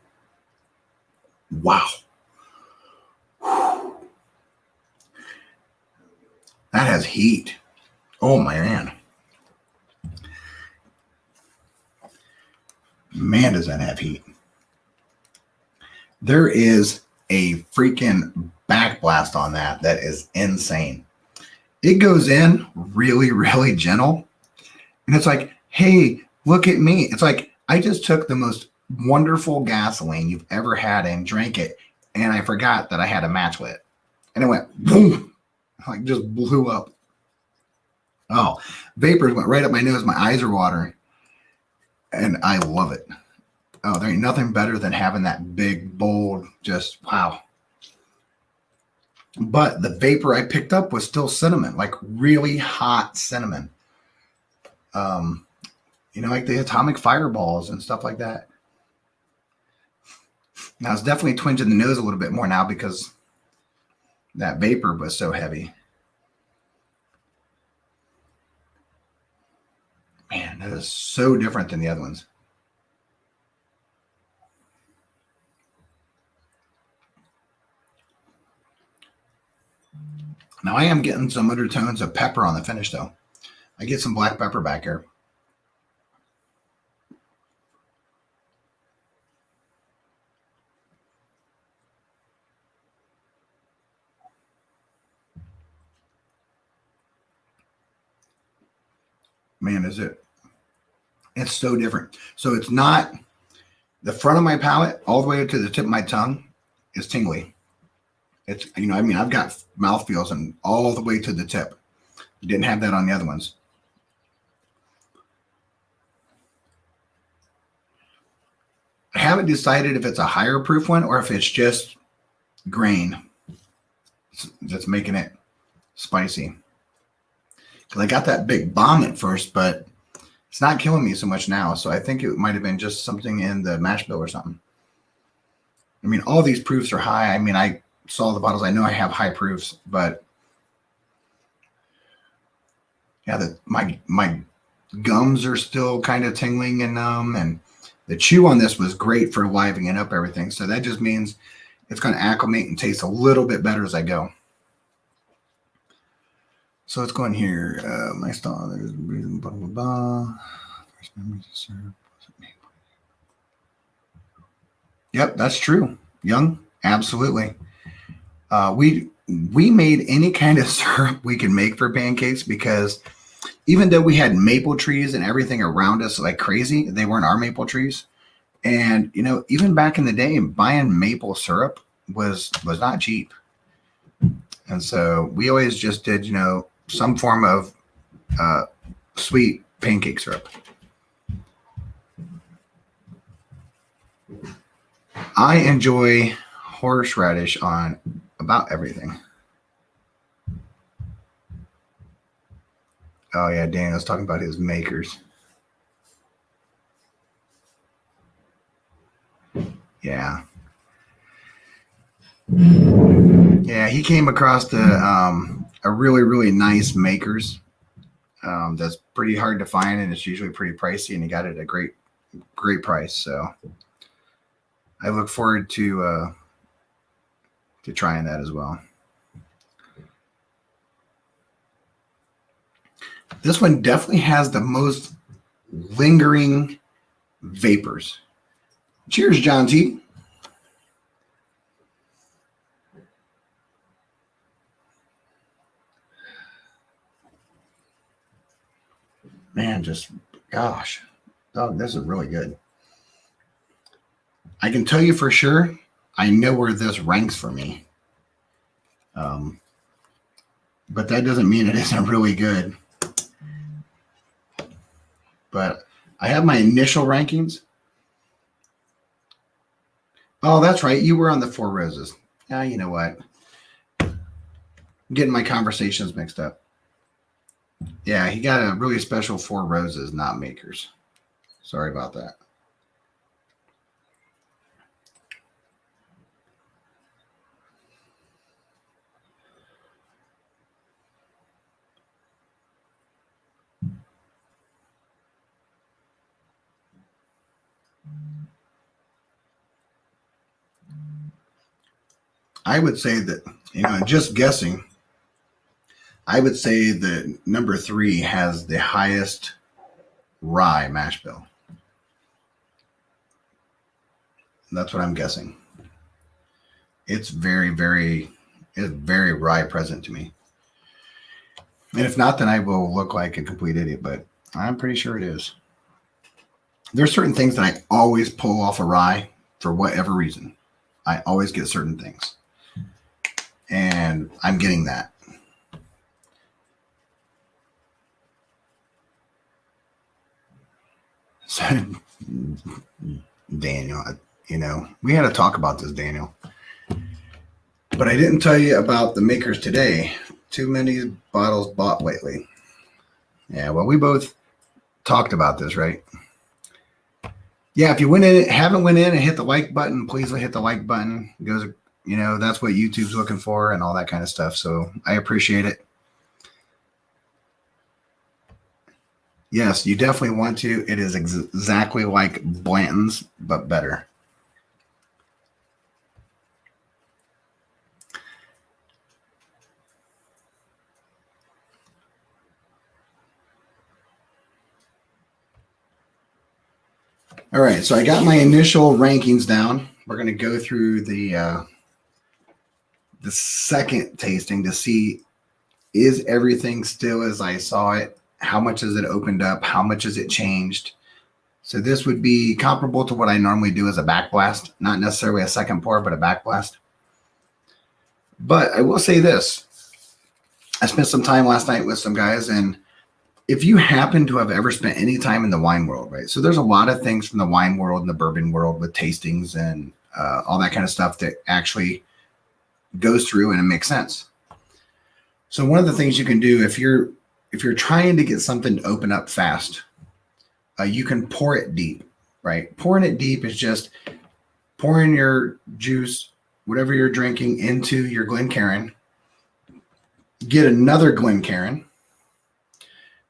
Wow. That has heat. Oh, man. Man, does that have heat. There is a freaking backblast on that is insane. It goes in really, really gentle. And it's like, hey, look at me. It's like I just took the most wonderful gasoline you've ever had and drank it, and I forgot that I had a match lit. And it went boom, like just blew up. Oh, vapors went right up my nose. My eyes are watering. And I love it. Oh, there ain't nothing better than having that big, bold, just wow. But the vapor I picked up was still cinnamon, like really hot cinnamon. Like the atomic fireballs and stuff like that. Now it's definitely twinging the nose a little bit more now because that vapor was so heavy. Man, that is so different than the other ones. Now I am getting some undertones of pepper on the finish though. I get some black pepper back here. Man, it's so different. So it's not the front of my palate all the way to the tip of my tongue is tingly. It's, I've got mouthfeels and all the way to the tip. Didn't have that on the other ones. I haven't decided if it's a higher proof one or if it's just grain that's making it spicy. Because I got that big bomb at first, but it's not killing me so much now. So I think it might have been just something in the mash bill or something. All these proofs are high. saw the bottles, I know I have high proofs, but yeah, my gums are still kind of tingling and numb, and the chew on this was great for livening up everything. So that just means it's going to acclimate and taste a little bit better as I go. So let's go in here. My style, there's blah, blah, blah. Yep, that's true. Young, absolutely. We made any kind of syrup we could make for pancakes because even though we had maple trees and everything around us like crazy, they weren't our maple trees. And even back in the day, buying maple syrup was not cheap. And so we always just did, some form of sweet pancake syrup. I enjoy horseradish on about everything. Oh yeah, Daniel's talking about his makers. Yeah. Yeah, he came across a really, really nice makers that's pretty hard to find, and it's usually pretty pricey, and he got it at a great price. So I look forward to trying that as well. This one definitely has the most lingering vapors. Cheers, John T. Man, gosh, this is really good. I can tell you for sure, I know where this ranks for me. But that doesn't mean it isn't really good. But I have my initial rankings. Oh, that's right. You were on the Four Roses. Yeah, you know what? I'm getting my conversations mixed up. Yeah, he got a really special Four Roses, not makers. Sorry about that. I would say that, just guessing, I would say that number 3 has the highest rye mash bill. That's what I'm guessing. It's very, very rye present to me. And if not, then I will look like a complete idiot, but I'm pretty sure it is. There's certain things that I always pull off a rye for whatever reason. I always get certain things. And I'm getting that. So, Daniel, we had to talk about this, Daniel. But I didn't tell you about the makers today. Too many bottles bought lately. Yeah, well, we both talked about this, right? Yeah, if you haven't went in and hit the like button, please hit the like button. It goes, that's what YouTube's looking for and all that kind of stuff. So I appreciate it. Yes, you definitely want to. It is exactly like Blanton's, but better. All right, so I got my initial rankings down. We're going to go through the second tasting to see, is everything still as I saw it? How much has it opened up? How much has it changed? So this would be comparable to what I normally do as a backblast, not necessarily a second pour, but a backblast. But I will say this. I spent some time last night with some guys, and if you happen to have ever spent any time in the wine world, right? So there's a lot of things from the wine world and the bourbon world with tastings and all that kind of stuff that actually goes through and it makes sense. So one of the things you can do if you're trying to get something to open up fast, you can pour it deep, right? Pouring it deep is just pouring your juice whatever you're drinking into your Glencairn, get another Glencairn,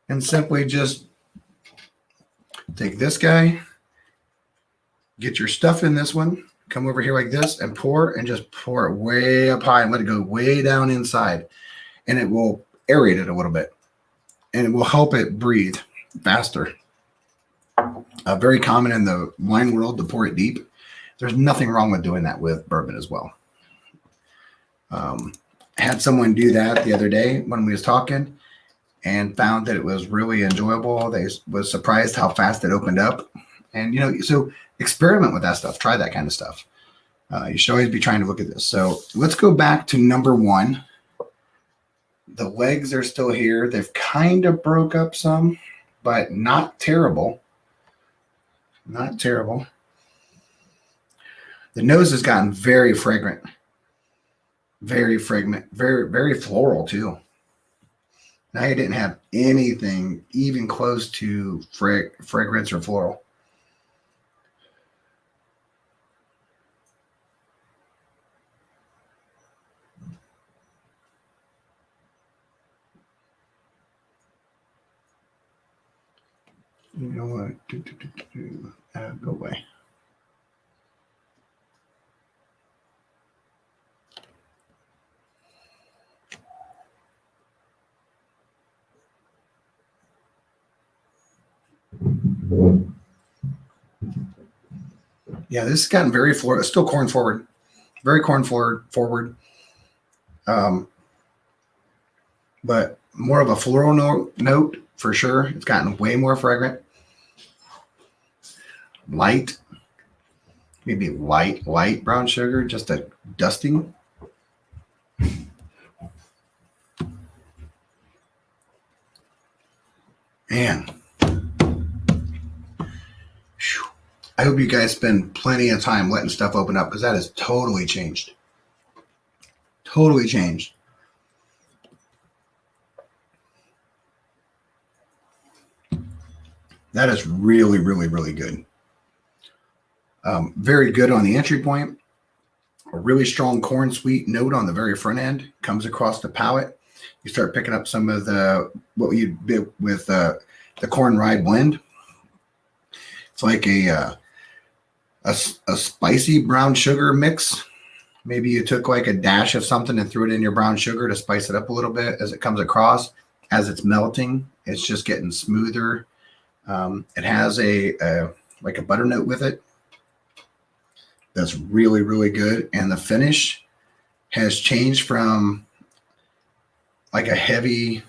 and simply just take this guy, get your stuff in this one, come over here like this and pour, and just pour it way up high and let it go way down inside. And it will aerate it a little bit, and it will help it breathe faster. Very common in the wine world to pour it deep. There's nothing wrong with doing that with bourbon as well. Had someone do that the other day when we was talking, and found that it was really enjoyable. They was surprised how fast it opened up. And, you know, so experiment with that stuff. Try that kind of stuff. You should always be trying to look at this. So let's go back to number 1. The legs are still here. They've kind of broke up some, but not terrible. Not terrible. The nose has gotten very fragrant. Very fragrant. Very, very floral too. Now you didn't have anything even close to fragrance or floral. You know what? Go away. Yeah, this has gotten very floral. It's still corn forward, very corn forward. But more of a floral note for sure. It's gotten way more fragrant. Light, maybe light brown sugar, just a dusting. Man, I hope you guys spend plenty of time letting stuff open up, because that has totally changed. Totally changed. That is really, really, really good. Very good on the entry point. A really strong corn sweet note on the very front end comes across the palate. You start picking up some of the what you did with the corn rye blend. It's like a spicy brown sugar mix. Maybe you took like a dash of something and threw it in your brown sugar to spice it up a little bit as it comes across. As it's melting, it's just getting smoother. It has a like a butter note with it. That's really, really good. And the finish has changed from like a heavy,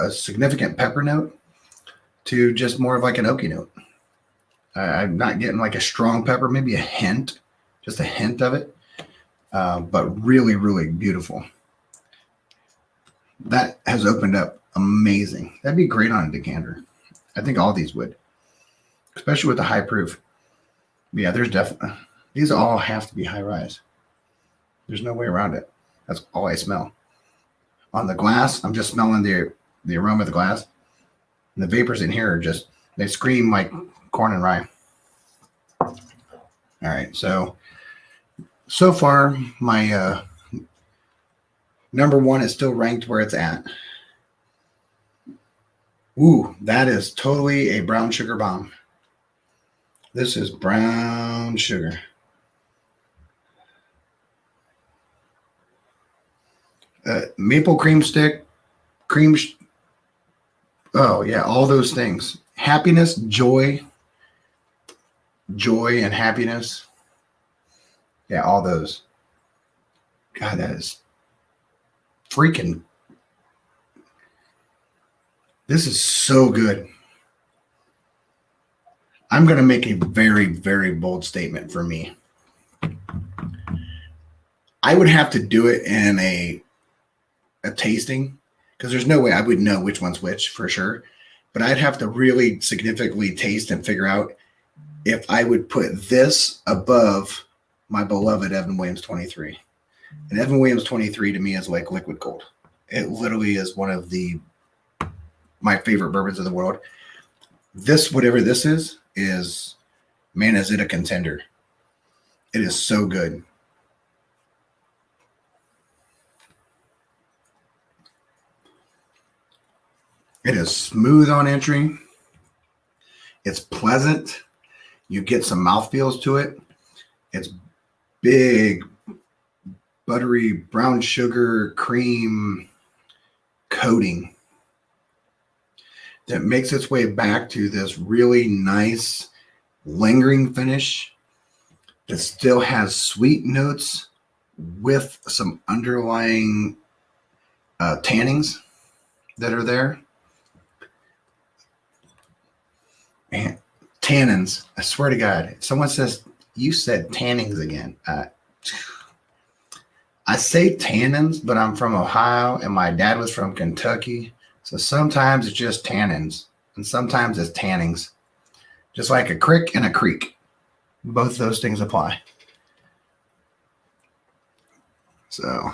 a significant pepper note to just more of like an oaky note. I'm not getting like a strong pepper, maybe a hint, just a hint of it. But really, really beautiful. That has opened up amazing. That'd be great on a decanter. I think all these would, especially with the high proof. Yeah, there's definitely, these all have to be high rise. There's no way around it. That's all I smell. On the glass, I'm just smelling the aroma of the glass. And the vapors in here are just, they scream like corn and rye. All right, so far my number 1 is still ranked where it's at. Ooh, that is totally a brown sugar bomb. This is brown sugar. Maple cream stick, oh yeah, all those things. Happiness, joy and happiness. Yeah, all those. God, that is freaking, this is so good. I'm going to make a very, very bold statement for me. I would have to do it in a tasting, because there's no way I would know which one's which for sure. But I'd have to really significantly taste and figure out if I would put this above my beloved Evan Williams 23. And Evan Williams 23 to me is like liquid gold. It literally is one of my favorite bourbons of the world. This, whatever this is, man, is it a contender. It is so good. It is smooth on entry. It's pleasant. You get some mouthfeels to it. It's big, buttery brown sugar cream coating that makes its way back to this really nice lingering finish that still has sweet notes with some underlying tannins that are there. And tannins, I swear to God, if someone says, you said tannins again. I say tannins, but I'm from Ohio and my dad was from Kentucky. So sometimes it's just tannins and sometimes it's tannings. Just like a crick and a creek. Both those things apply. So,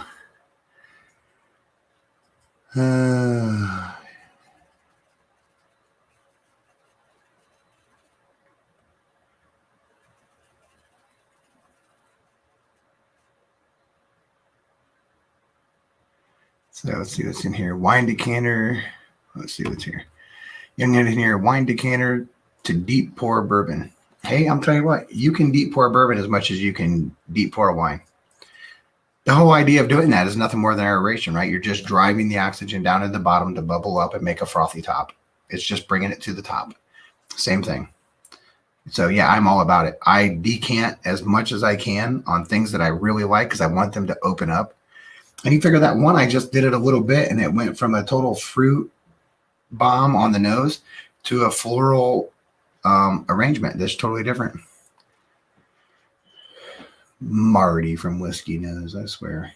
so let's see what's in here. Wine decanter. Let's see what's here. Young in here, wine decanter to deep pour bourbon. Hey, I'm telling you what, you can deep pour bourbon as much as you can deep pour wine. The whole idea of doing that is nothing more than aeration, right? You're just driving the oxygen down at the bottom to bubble up and make a frothy top. It's just bringing it to the top. Same thing. So yeah, I'm all about it. I decant as much as I can on things that I really like because I want them to open up. And you figure that one, I just did it a little bit and it went from a total fruit bomb on the nose to a floral arrangement that's totally different. Marty from Whiskey knows, I swear.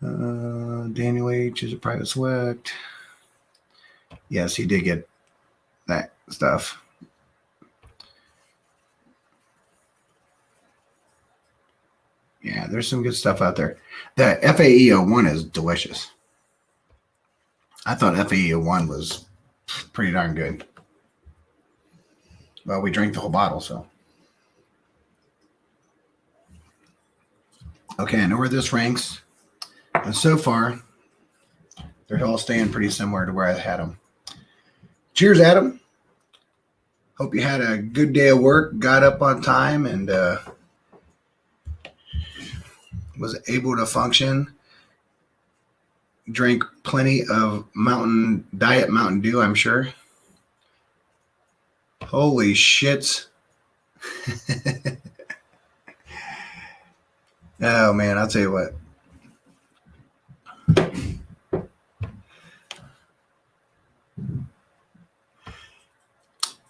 Daniel H is a private select. Yes, he did get that stuff. Yeah, there's some good stuff out there. The FAE01 is delicious. I thought FAE01 was pretty darn good. Well, we drank the whole bottle, so. Okay, I know where this ranks. And so far, they're all staying pretty similar to where I had them. Cheers, Adam. Hope you had a good day of work, got up on time, and was able to function. Drank plenty of Diet Mountain Dew, I'm sure. Holy shit. Oh, man, I'll tell you what.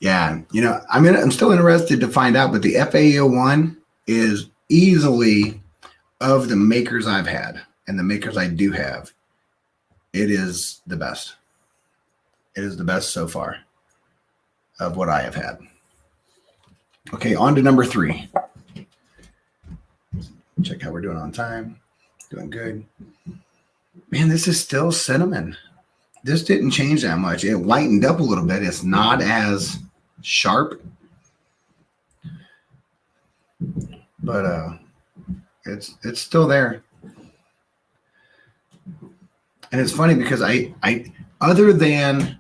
Yeah, you know, I'm still interested to find out, but the FAE01 is easily, of the makers I've had and the makers I do have, it is the best. It is the best so far of what I have had. Okay, on to number 3. Check how we're doing on time. Doing good. Man, this is still cinnamon. This didn't change that much. It lightened up a little bit. It's not as sharp. But it's still there. And it's funny because I other than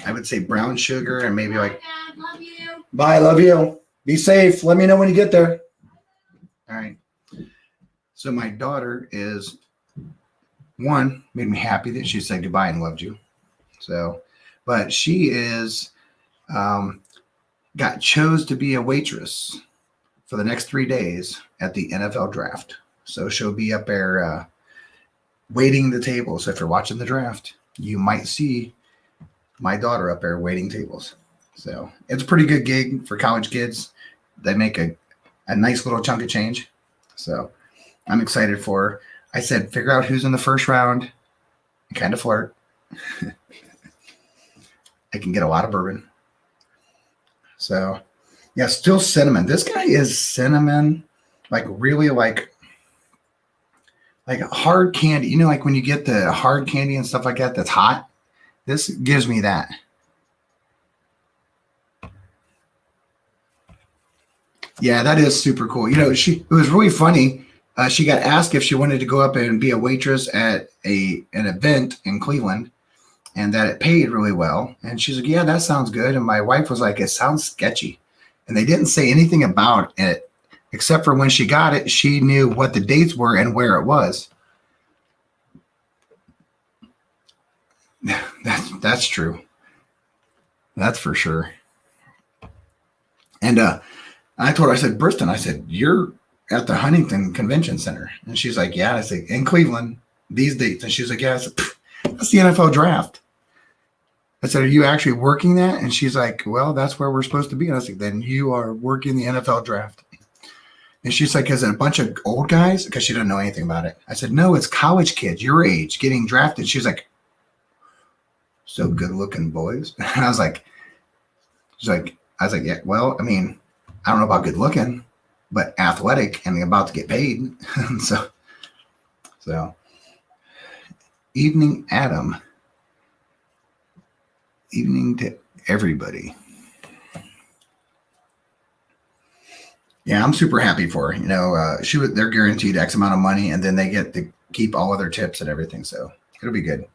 I would say brown sugar and maybe like Dad, love you. Bye, love you. Be safe. Let me know when you get there. All right. So my daughter is one, made me happy that she said goodbye and loved you. So, but she is chose to be a waitress for the next 3 days at the NFL draft. So she'll be up there waiting the table. So if you're watching the draft, you might see my daughter up there waiting tables. So it's a pretty good gig for college kids. They make a nice little chunk of change. So I'm excited for her. I said, figure out who's in the first round and kind of flirt. I can get a lot of bourbon. So yeah, still cinnamon. This guy is cinnamon, like really like hard candy. You know, like when you get the hard candy and stuff like that that's hot, this gives me that. Yeah, that is super cool. You know, it was really funny. She got asked if she wanted to go up and be a waitress at an event in Cleveland. and that it paid really well. And she's like, yeah, that sounds good. And my wife was like, it sounds sketchy. And they didn't say anything about it, except for when she got it, she knew what the dates were and where it was. That's true. That's for sure. And I told her, I said, Briston, I said, you're at the Huntington Convention Center. And she's like, yeah. I said, in Cleveland, these dates. And she's like, yeah. I said, that's the NFL draft. I said, are you actually working that? And she's like, well, that's where we're supposed to be. And I was like, then you are working the NFL draft. And she's like, is it a bunch of old guys? Because she didn't know anything about it. I said, no, it's college kids your age getting drafted. She's like, so good looking boys. And I was like, yeah, well, I mean, I don't know about good looking, but athletic and about to get paid. so evening, Adam. Evening to everybody. Yeah, I'm super happy for her. You know, they're guaranteed X amount of money, and then they get to keep all of their tips and everything. So it'll be good.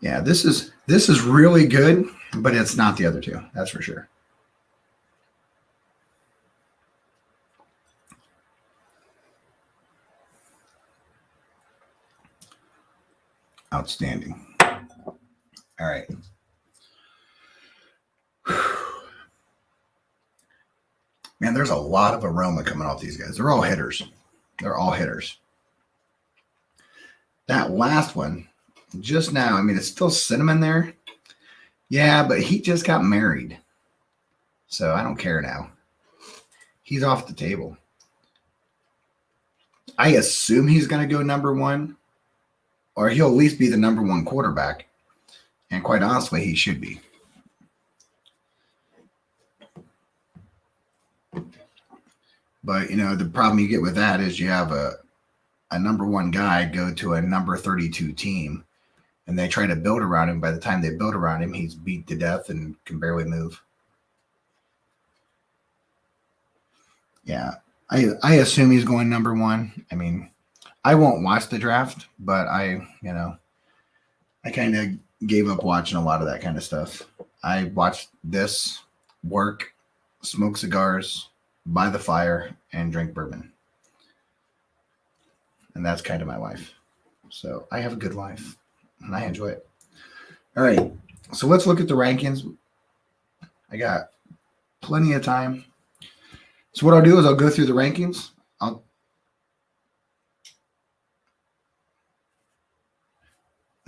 Yeah, this is really good, but it's not the other two. That's for sure. Outstanding. All right. Man, there's a lot of aroma coming off these guys. They're all hitters. That last one, just now, I mean, it's still cinnamon there. Yeah, but he just got married. So I don't care now. He's off the table. I assume he's going to go number one, or he'll at least be the number one quarterback. And quite honestly, he should be. But, you know, the problem you get with that is you have a number one guy go to a number 32 team, and they try to build around him. By the time they build around him, he's beat to death and can barely move. Yeah, I assume he's going number one. I mean, I won't watch the draft, but I kind of gave up watching a lot of that kind of stuff. I watched this, work, smoke cigars, by the fire, and drink bourbon. And that's kind of my life. So I have a good life, and I enjoy it. All right, so let's look at the rankings. I got plenty of time. So what I'll do is I'll go through the rankings. Let's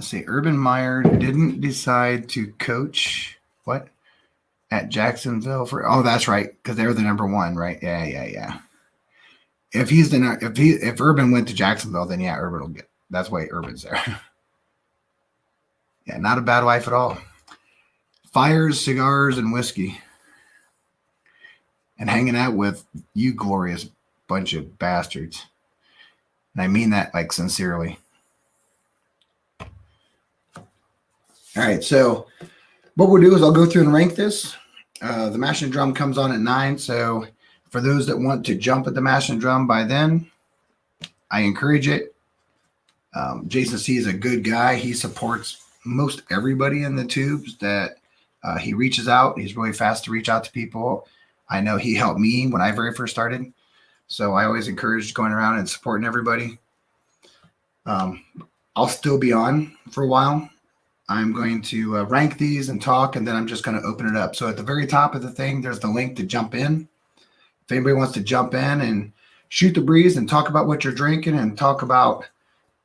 see. Urban Meyer didn't decide to coach what at Jacksonville for. Oh, that's right, because they were the number one, right? Yeah. If Urban went to Jacksonville, then yeah, Urban will get. That's why Urban's there. Yeah, not a bad life at all. Fires, cigars, and whiskey, and hanging out with you glorious bunch of bastards. And I mean that like sincerely. All right, so what we'll do is I'll go through and rank this. The Mash and Drum comes on at 9, so for those that want to jump at the Mash and Drum by then, I encourage it. Jason C is a good guy. He supports most everybody in the tubes that he reaches out. He's really fast to reach out to people. I know he helped me when I very first started, so I always encourage going around and supporting everybody. I'll still be on for a while. I'm going to rank these and talk, and then I'm just going to open it up. So at the very top of the thing, there's the link to jump in. If anybody wants to jump in and shoot the breeze and talk about what you're drinking and talk about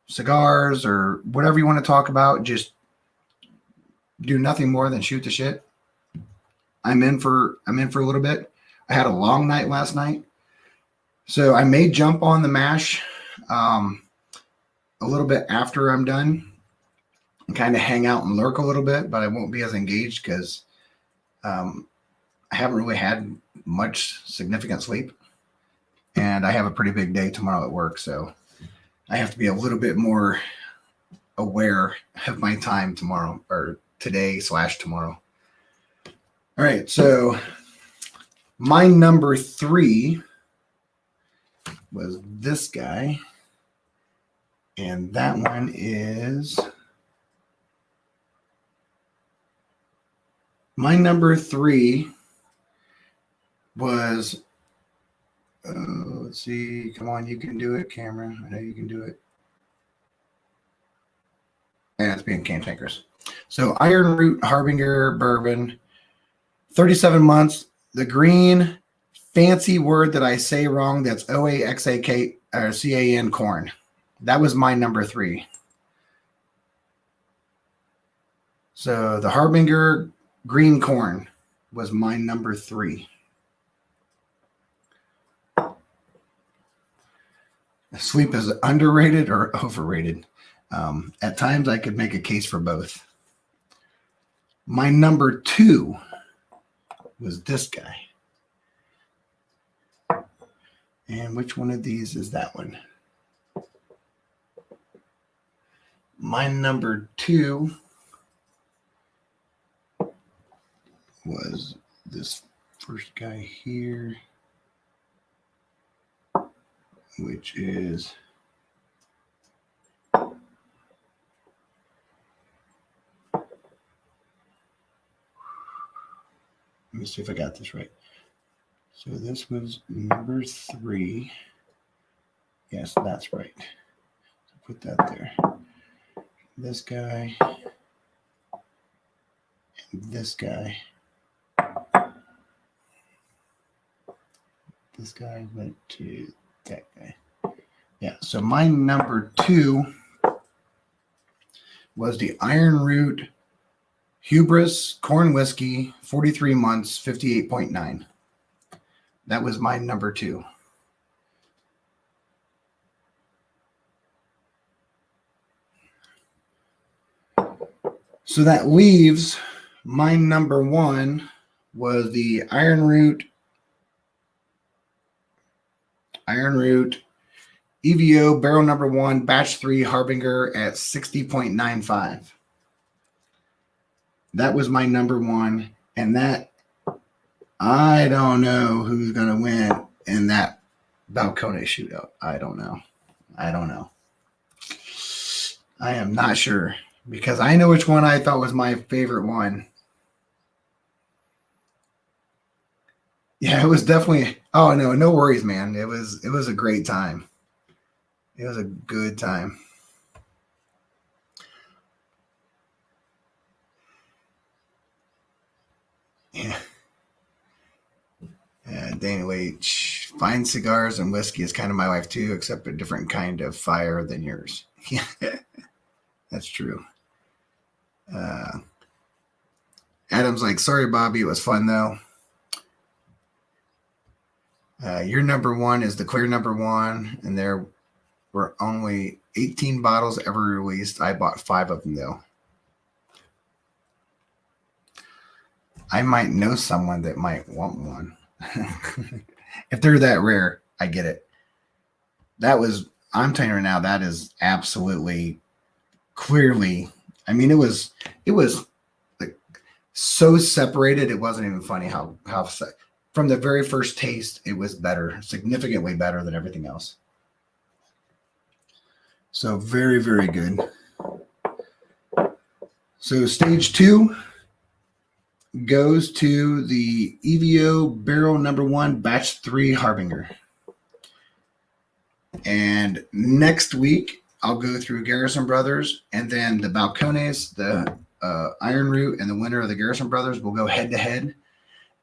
cigars or whatever you want to talk about, just do nothing more than shoot the shit. I'm in for a little bit. I had a long night last night, so I may jump on the mash a little bit after I'm done. Kind of hang out and lurk a little bit, but I won't be as engaged because I haven't really had much significant sleep, and I have a pretty big day tomorrow at work, so I have to be a little bit more aware of my time tomorrow, or today/tomorrow. All right, so my number 3 was this guy. And that one is my number 3 was, let's see, come on, you can do it, Cameron. I know you can do it. And it's being Cane Tankers. So Ironroot Harbinger Bourbon, 37 months. The green fancy word that I say wrong, that's OAXAK or CAN corn. That was my number 3. So the Harbinger green corn was my number 3. Sweep is underrated or overrated. At times I could make a case for both. My number 2 was this guy. And which one of these is that one? My number 2 was this first guy here, which is let me see if I got this right. So this was number 3. Yes, that's right. So put that there. This guy and this guy. This guy went to that guy. Yeah, so my number 2 was the Ironroot Hubris Corn Whiskey, 43 months, 58.9. That was my number 2. So that leaves my number 1 was the Ironroot EVO Barrel Number 1 Batch 3 Harbinger at 60.95. That was my number 1, and that I don't know who's going to win in that Balcone shootout. I don't know. I am not sure because I know which one I thought was my favorite one. Yeah, it was definitely. Oh no worries, man. It was a great time. It was a good time. Yeah. Dana H. Fine cigars and whiskey is kind of my life too, except a different kind of fire than yours. Yeah, that's true. Adam's like, sorry, Bobby. It was fun though. Your number 1 is the clear number 1, and there were only 18 bottles ever released. I bought 5 of them though. I might know someone that might want one. If they're that rare, I get it. I'm telling you right now, that is absolutely clearly. I mean, it was like so separated. It wasn't even funny how from the very first taste, it was better, significantly better than everything else. So very, very good. So stage 2 goes to the EVO Barrel Number 1 Batch 3 Harbinger. And next week, I'll go through Garrison Brothers, and then the Balcones, the Ironroot, and the winner of the Garrison Brothers will go head-to-head.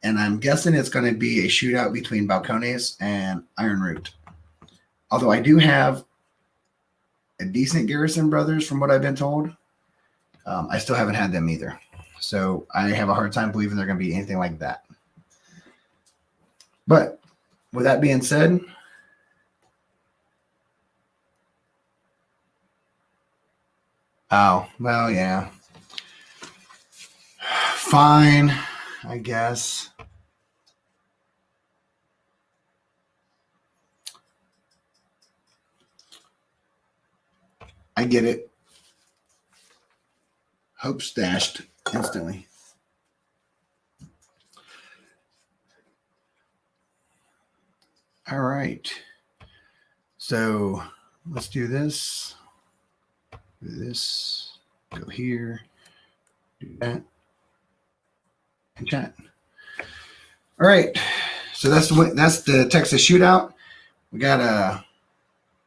And I'm guessing it's going to be a shootout between Balcones and Ironroot. Although I do have a decent Garrison Brothers from what I've been told. I still haven't had them either. So I have a hard time believing they're going to be anything like that. But with that being said, oh, well, yeah. Fine, I guess. I get it. Hope stashed instantly. All right. So let's do this. Do this. Go here. Do that. And chat. All right. So that's the Texas shootout. We got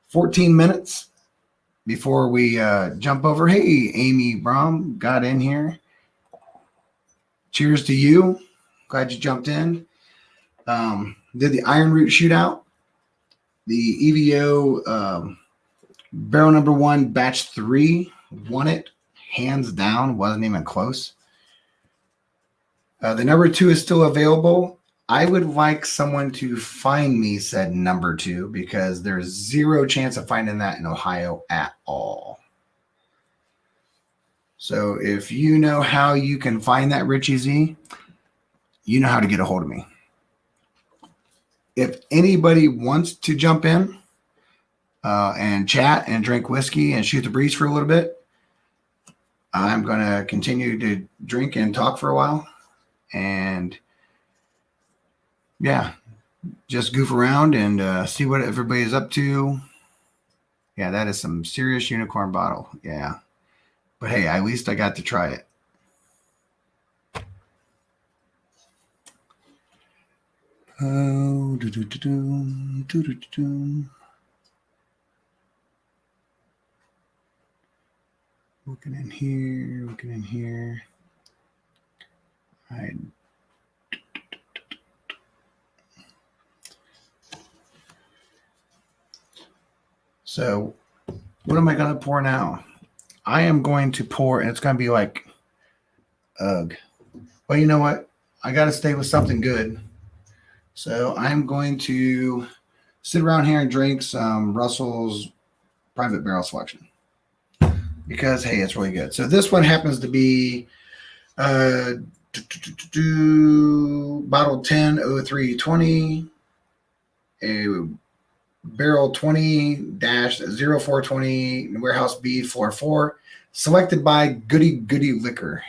14 minutes before we jump over. Hey, Amy Brom got in here. Cheers to you. Glad you jumped in. Did the Ironroot shootout. The EVO barrel number 1, batch 3, won it hands down. Wasn't even close. The number 2 is still available. I would like someone to find me said number 2 because there's zero chance of finding that in Ohio at all. So if you know how you can find that, Richie Z, you know how to get a hold of me. If anybody wants to jump in and chat and drink whiskey and shoot the breeze for a little bit, I'm going to continue to drink and talk for a while. And yeah, just goof around and see what everybody's up to. Yeah, that is some serious unicorn bottle. Yeah. But hey, at least I got to try it. Oh, looking in here. So what am I going to pour now? I am going to pour, and it's going to be like, ugh. Well, you know what? I got to stay with something good. So I'm going to sit around here and drink some Russell's Private Barrel Selection. Because, hey, it's really good. So this one happens to be bottle 10-0320, a barrel 20-0420, warehouse B44, selected by Goody Liquor.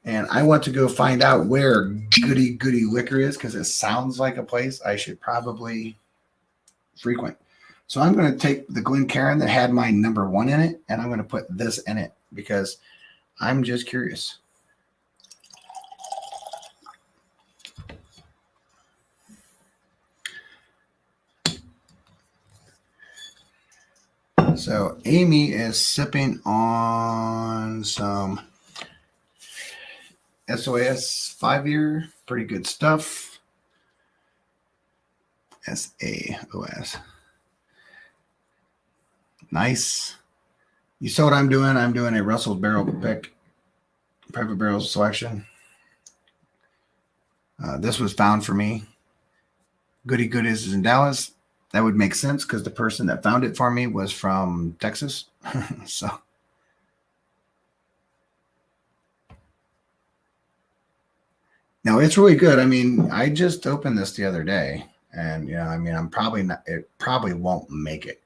And I want to go find out where Goody Liquor is because it sounds like a place I should probably frequent. So I'm going to take the Glencairn that had my number 1 in it, and I'm going to put this in it because I'm just curious. So Amy is sipping on some SOS 5-year, pretty good stuff. SAOS. Nice. You saw what I'm doing? I'm doing a Russell's Barrel Pick Private Barrel Selection. This was found for me. Goody is in Dallas. That would make sense because the person that found it for me was from Texas. So. No, it's really good. I mean, I just opened this the other day, and I'm probably not. It probably won't make it.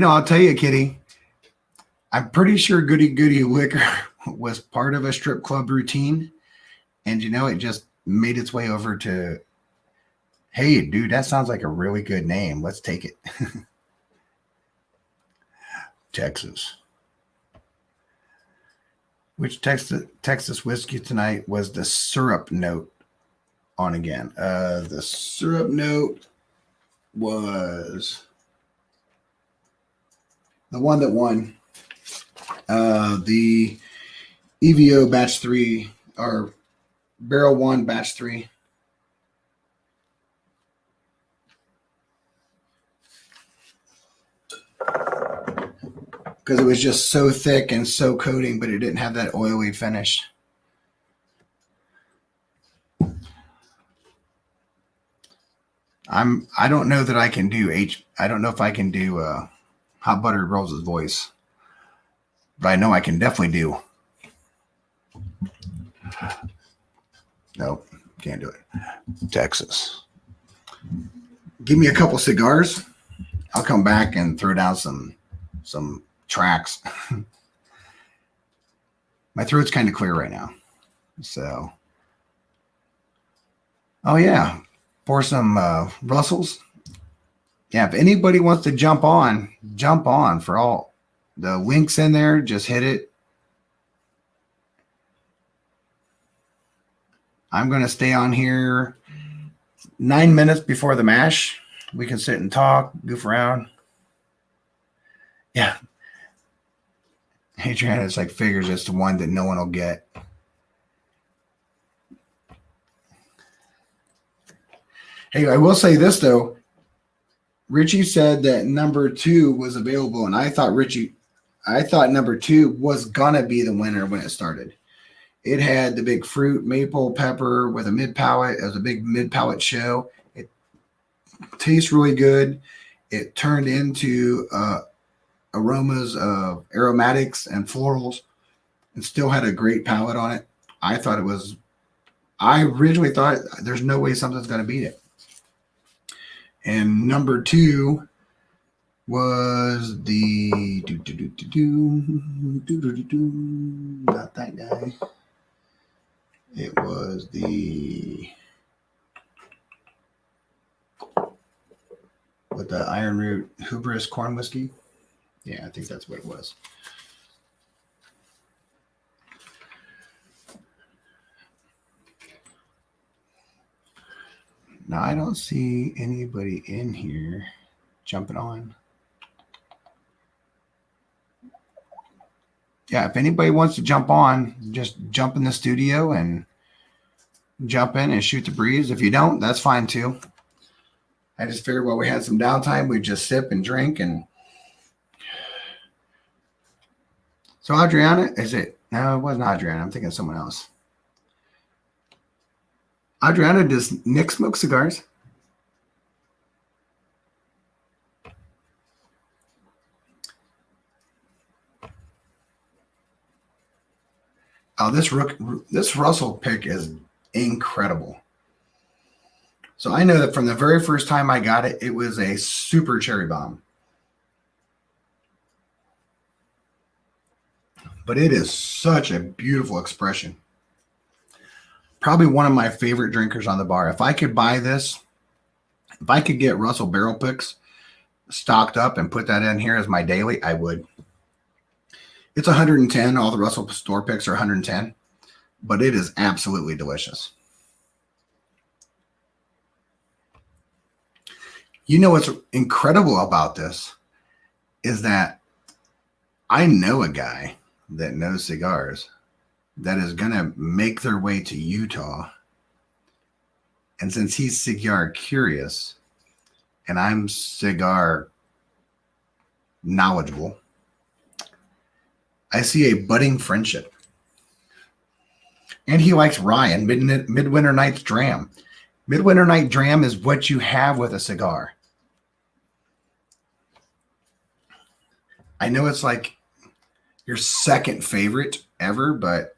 I'll tell you, Kitty. I'm pretty sure Goody Liquor was part of a strip club routine, and it just made its way over to. Hey, dude, that sounds like a really good name. Let's take it. Texas. Which Texas whiskey tonight was the syrup note on again? The syrup note was the one that won. The EVO batch 3 or barrel 1 batch 3. Because it was just so thick and so coating, but it didn't have that oily finish. I don't know that I can do I don't know if I can do Hot Buttered Rose's voice, but I know I can definitely do. Nope, can't do it. Texas. Give me a couple cigars. I'll come back and throw down some tracks. My throat's kind of clear right now. So, oh yeah, pour some Russells. Yeah, if anybody wants to jump on for all the links in there. Just hit it. I'm going to stay on here 9 minutes before the mash. We can sit and talk, goof around. Yeah. Adriana, it's like figures it's the one that no one will get. Hey, I will say this, though. Richie said that number 2 was available, and I thought number 2 was going to be the winner when it started. It had the big fruit, maple, pepper with a mid-palate. It was a big mid-palate show. It tastes really good. It turned into aromas of aromatics and florals and still had a great palate on it. I originally thought there's no way something's going to beat it. And number 2 was the not that guy. It was with the Ironroot Hubris corn whiskey. Yeah, I think that's what it was. Now, I don't see anybody in here jumping on. Yeah, if anybody wants to jump on, just jump in the studio and jump in and shoot the breeze. If you don't, that's fine too. I just figured while we had some downtime, we'd just sip and drink. And so Adriana, no, it wasn't Adriana. I'm thinking of someone else. Adriana, does Nick smoke cigars? Oh, this Russell pick is incredible. So I know that from the very first time I got it, it was a super cherry bomb. But it is such a beautiful expression. Probably one of my favorite drinkers on the bar. If I could buy this, if I could get Russell barrel picks stocked up and put that in here as my daily, I would. It's 110. All the Russell store picks are 110, but it is absolutely delicious. You know what's incredible about this is that I know a guy that knows cigars that is going to make their way to Utah. And since he's cigar curious and I'm cigar knowledgeable, I see a budding friendship. And he likes Ryan, Midwinter Night's Dram. Midwinter Night Dram is what you have with a cigar. I know it's like your second favorite ever, but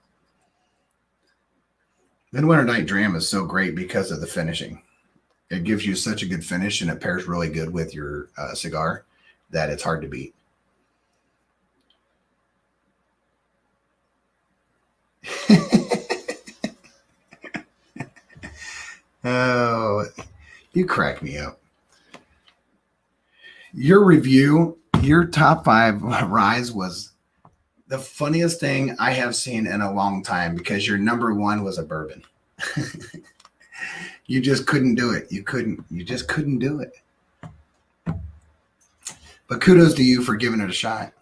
Midwinter Night Dram is so great because of the finishing. It gives you such a good finish and it pairs really good with your cigar that it's hard to beat. Oh, you crack me up. Your review, your top 5 rise was the funniest thing I have seen in a long time because your number 1 was a bourbon. You just couldn't do it. You just couldn't do it. But kudos to you for giving it a shot.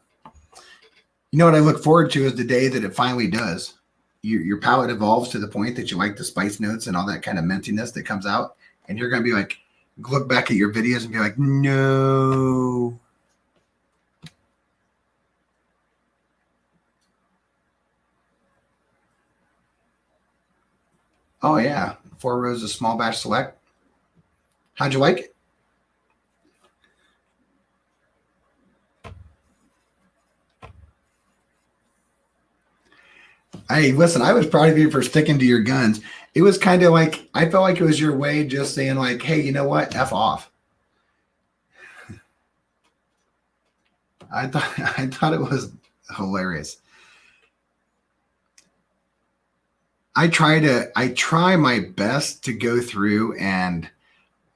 You know what I look forward to is the day that it finally does. Your palate evolves to the point that you like the spice notes and all that kind of mintiness that comes out. And you're going to be like, look back at your videos and be like, no. Oh, yeah. 4 rows of small batch select. How'd you like it? Hey, listen, I was proud of you for sticking to your guns. It was kind of like, I felt like it was your way just saying like, hey, you know what? F off. I thought it was hilarious. I try my best to go through and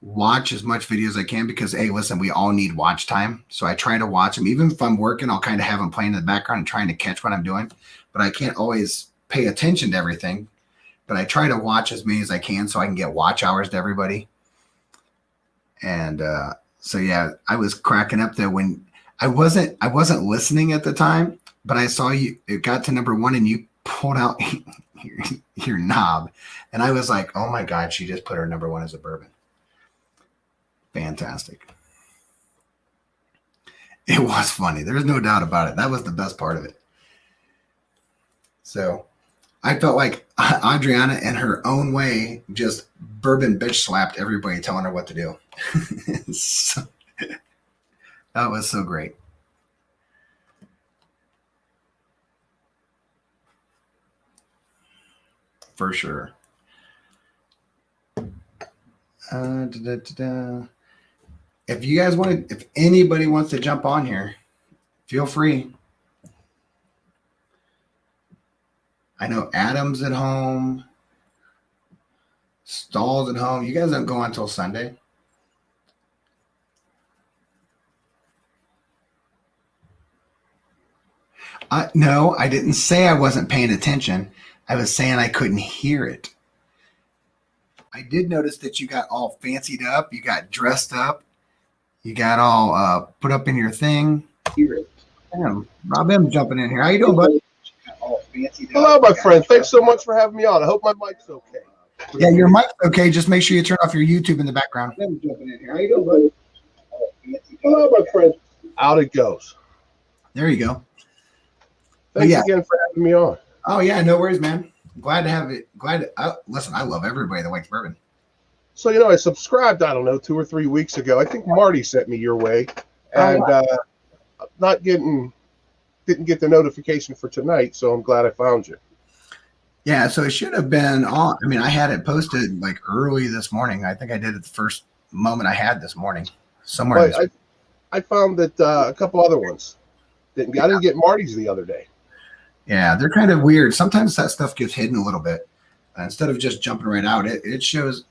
watch as much video as I can because, hey, listen, we all need watch time. So I try to watch them. Even if I'm working, I'll kind of have them playing in the background and trying to catch what I'm doing. But I can't always pay attention to everything. But I try to watch as many as I can so I can get watch hours to everybody. And so yeah, I was cracking up there when I wasn't listening at the time, but I saw you. It got to number 1, and you pulled out your knob, and I was like, "Oh my God, she just put her number 1 as a bourbon." Fantastic. It was funny. There's no doubt about it. That was the best part of it. So I felt like Adriana, in her own way, just bourbon bitch slapped everybody, telling her what to do. So, that was so great. For sure. If you guys want to, if anybody wants to jump on here, feel free. I know Adam's at home. Stahl's at home. You guys don't go until Sunday. No, I didn't say I wasn't paying attention. I was saying I couldn't hear it. I did notice that you got all fancied up. You got dressed up. You got all put up in your thing. Hear it. Damn, Rob M jumping in here. How you doing, buddy? Hello, my friend. Thanks so much for having me on. I hope my mic's okay. Yeah, your mic's okay. Just make sure you turn off your YouTube in the background. How you doing, buddy? Hello, my friend. Out it goes. There you go. Thanks again for having me on. Oh, yeah, no worries, man. Glad to have it. Listen, I love everybody that likes bourbon. So, I subscribed, I don't know, 2 or 3 weeks ago. I think Marty sent me your way. And didn't get the notification for tonight, so I'm glad I found you. Yeah, so it should have been on. I mean, I had it posted like early this morning. I think I did it the first moment I had this morning. Somewhere. I found that a couple other ones. I didn't get Marty's the other day. Yeah, they're kind of weird. Sometimes that stuff gets hidden a little bit. Instead of just jumping right out, it shows.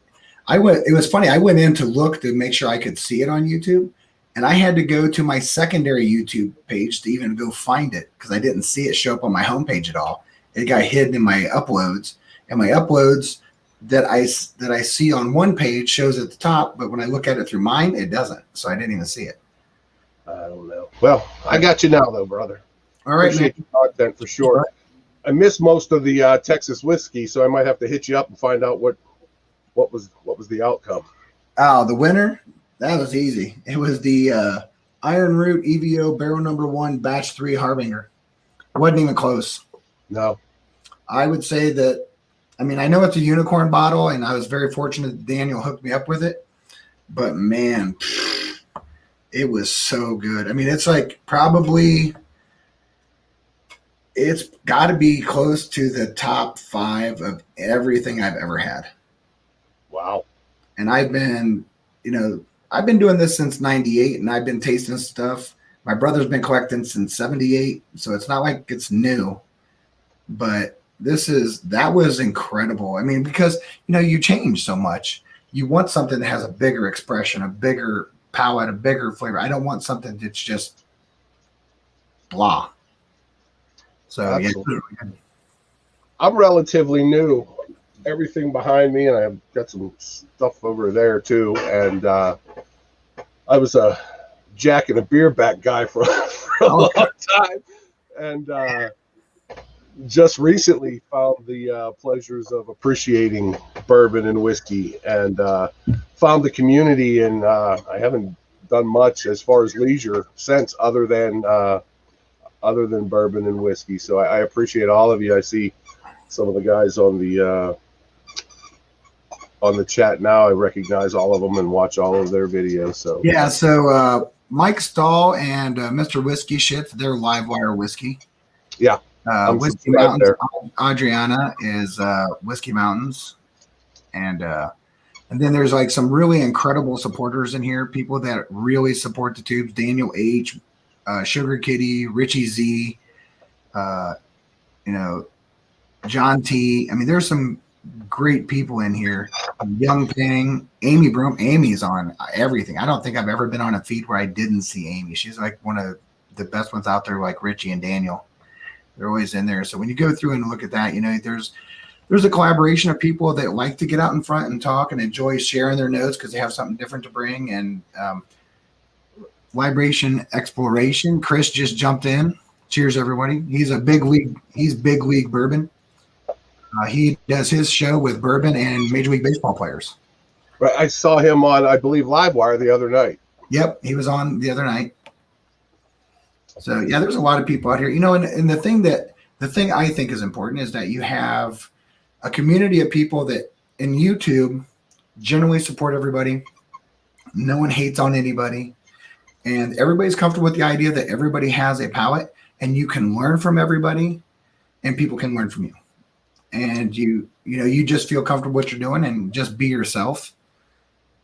It was funny. I went in to look to make sure I could see it on YouTube, and I had to go to my secondary YouTube page to even go find it because I didn't see it show up on my homepage at all. It got hidden in my uploads, and my uploads that I see on one page shows at the top, but when I look at it through mine, it doesn't. So I didn't even see it. I don't know. Well, I got you now, though, brother. All right, appreciate your content for sure. Right. I missed most of the Texas whiskey, so I might have to hit you up and find out what was the outcome. Oh, the winner? That was easy. It was the Ironroot EVO Barrel Number 1 Batch 3 Harbinger. Wasn't even close. No. I would say that. I mean, I know it's a unicorn bottle, and I was very fortunate that Daniel hooked me up with it. But man, it was so good. I mean, it's like probably. It's got to be close to the top 5 of everything I've ever had. Wow. And I've been doing this since 98, and I've been tasting stuff. My brother's been collecting since 78, so it's not like it's new. But that was incredible. I mean, because, you change so much. You want something that has a bigger expression, a bigger palate, a bigger flavor. I don't want something that's just blah. So, yeah. I'm relatively new. Everything behind me, and I've got some stuff over there too. And I was a Jack and a beer back guy for a long time, and just recently found the pleasures of appreciating bourbon and whiskey, and found the community. And I haven't done much as far as leisure since, other than bourbon and whiskey. So I appreciate all of you. I see some of the guys on the chat now. I recognize all of them and watch all of their videos. So yeah. So Mike Stahl and Mr. Whiskey Shit, they're Livewire Whiskey. Yeah. Whiskey Mountains. There. Adriana is Whiskey Mountains, and then there's like some really incredible supporters in here. People that really support the tubes. Daniel H, Sugar Kitty, Richie Z, John T. I mean, there's some great people in here. Young Ping, Amy Broom. Amy's on everything. I don't think I've ever been on a feed where I didn't see Amy. She's like one of the best ones out there, like Richie and Daniel. They're always in there. So when you go through and look at that, there's a collaboration of people that like to get out in front and talk and enjoy sharing their notes because they have something different to bring. And Vibration Exploration, Chris just jumped in. Cheers, everybody. He's a big league. He's big league bourbon. He does his show with bourbon and Major League Baseball players. Right, I saw him on, I believe, Livewire the other night. Yep, he was on the other night. So yeah, there's a lot of people out here. And the thing I think is important is that you have a community of people that in YouTube generally support everybody. No one hates on anybody, and everybody's comfortable with the idea that everybody has a palate, and you can learn from everybody, and people can learn from you. And you just feel comfortable with what you're doing, and just be yourself,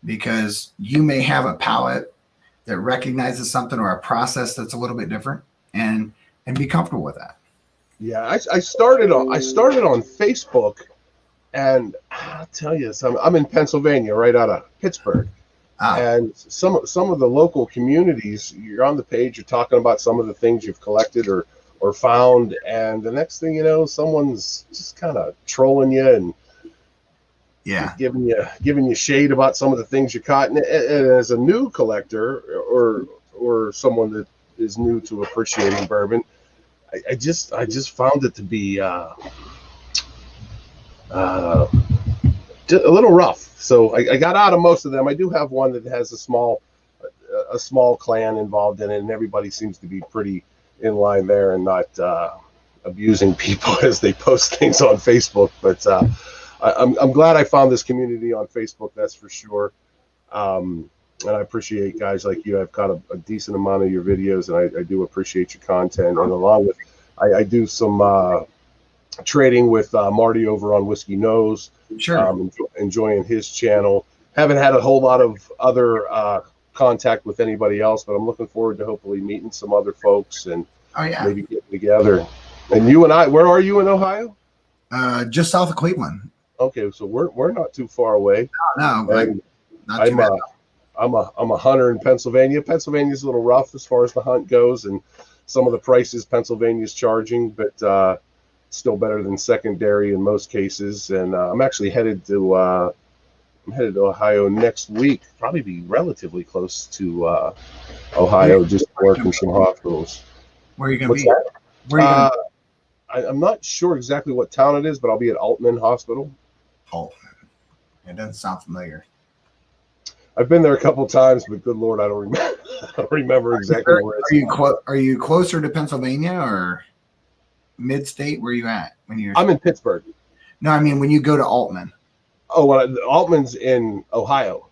because you may have a palate that recognizes something or a process that's a little bit different, and be comfortable with that. Yeah, I started on Facebook, and I'll tell you, I'm in Pennsylvania, right out of Pittsburgh, and some of the local communities. You're on the page, you're talking about some of the things you've collected or found, and the next thing you know, someone's just kind of trolling you and giving you shade about some of the things you caught. And as a new collector or someone that is new to appreciating bourbon, I just found it to be a little rough. So I got out of most of them. I do have one that has a small clan involved in it, and everybody seems to be pretty in line there and not abusing people as they post things on Facebook. But I'm glad I found this community on Facebook, that's for sure. And I appreciate guys like you. I've caught a decent amount of your videos, and I do appreciate your content. And along with, I do some trading with Marty over on Whiskey Nose. Sure. Enjoying his channel. Haven't had a whole lot of other contact with anybody else, but I'm looking forward to hopefully meeting some other folks and maybe getting together. And you and I, where are you in Ohio? Just south of Cleveland. Okay, so we're not too far away. No, not too bad. I'm a hunter in Pennsylvania. Pennsylvania's a little rough as far as the hunt goes, and some of the prices Pennsylvania's charging, but still better than secondary in most cases. And I'm actually headed to Ohio next week. Probably be relatively close to Ohio, just working some hospitals. Where are you going to be? That? Where are you I'm not sure exactly what town it is, but I'll be at Altman Hospital. Altman. It doesn't sound familiar. I've been there a couple of times, but good Lord, I don't remember. I don't remember exactly where it's. Are you closer to Pennsylvania or mid-state? Where are you at when you're? I'm in Pittsburgh. No, I mean when you go to Altman. Oh, well, Altman's in Ohio.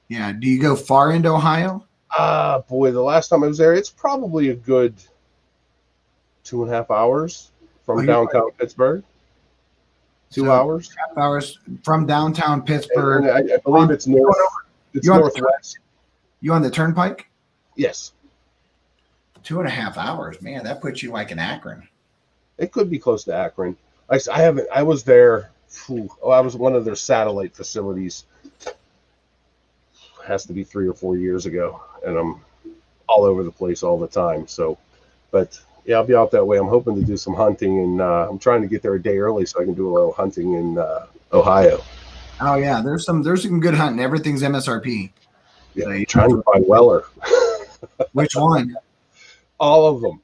Yeah. Do you go far into Ohio? Boy, the last time I was there, it's probably a good 2.5 hours from downtown Pittsburgh. 2 hours. 2.5 hours from downtown Pittsburgh. And I believe it's north. It's northwest. You on the turnpike? Yes. 2.5 hours, man. That puts you like in Akron. It could be close to Akron. I was there. I was one of their satellite facilities. Has to be 3 or 4 years ago, and I'm all over the place all the time. So, but yeah, I'll be out that way. I'm hoping to do some hunting, and I'm trying to get there a day early so I can do a little hunting in Ohio. Oh yeah, there's some good hunting. Everything's MSRP. Yeah, so trying to find Weller. Which one? All of them.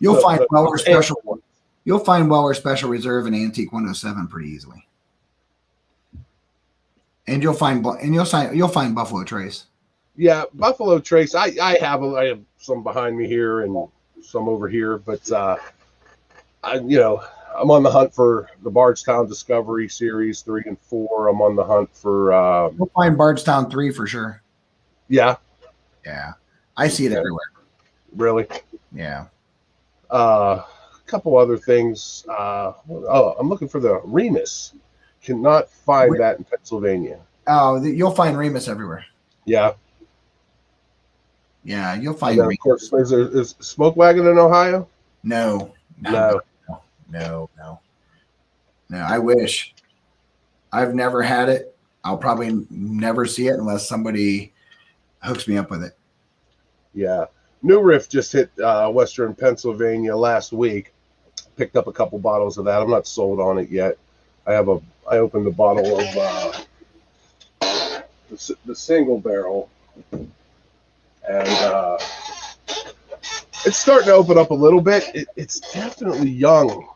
You'll find Weller Special. You'll find Weller Special Reserve and Antique 107 pretty easily. And you'll find Buffalo Trace. Yeah, Buffalo Trace. I have some behind me here and some over here, but I'm on the hunt for the Bardstown Discovery Series 3 and 4. I'm on the hunt for. You'll find Bardstown 3 for sure. Yeah. Yeah, I see it everywhere. Really? Yeah. A couple other things. I'm looking for the Remus. Cannot find that in Pennsylvania. Oh, you'll find Remus everywhere. Yeah. Yeah, you'll find. Of course, is Smoke Wagon in Ohio? No. No, I wish. I've never had it. I'll probably never see it unless somebody hooks me up with it. Yeah. New Riff just hit Western Pennsylvania last week. Picked up a couple bottles of that. I'm not sold on it yet. I opened a bottle of the single barrel, and it's starting to open up a little bit. It's definitely young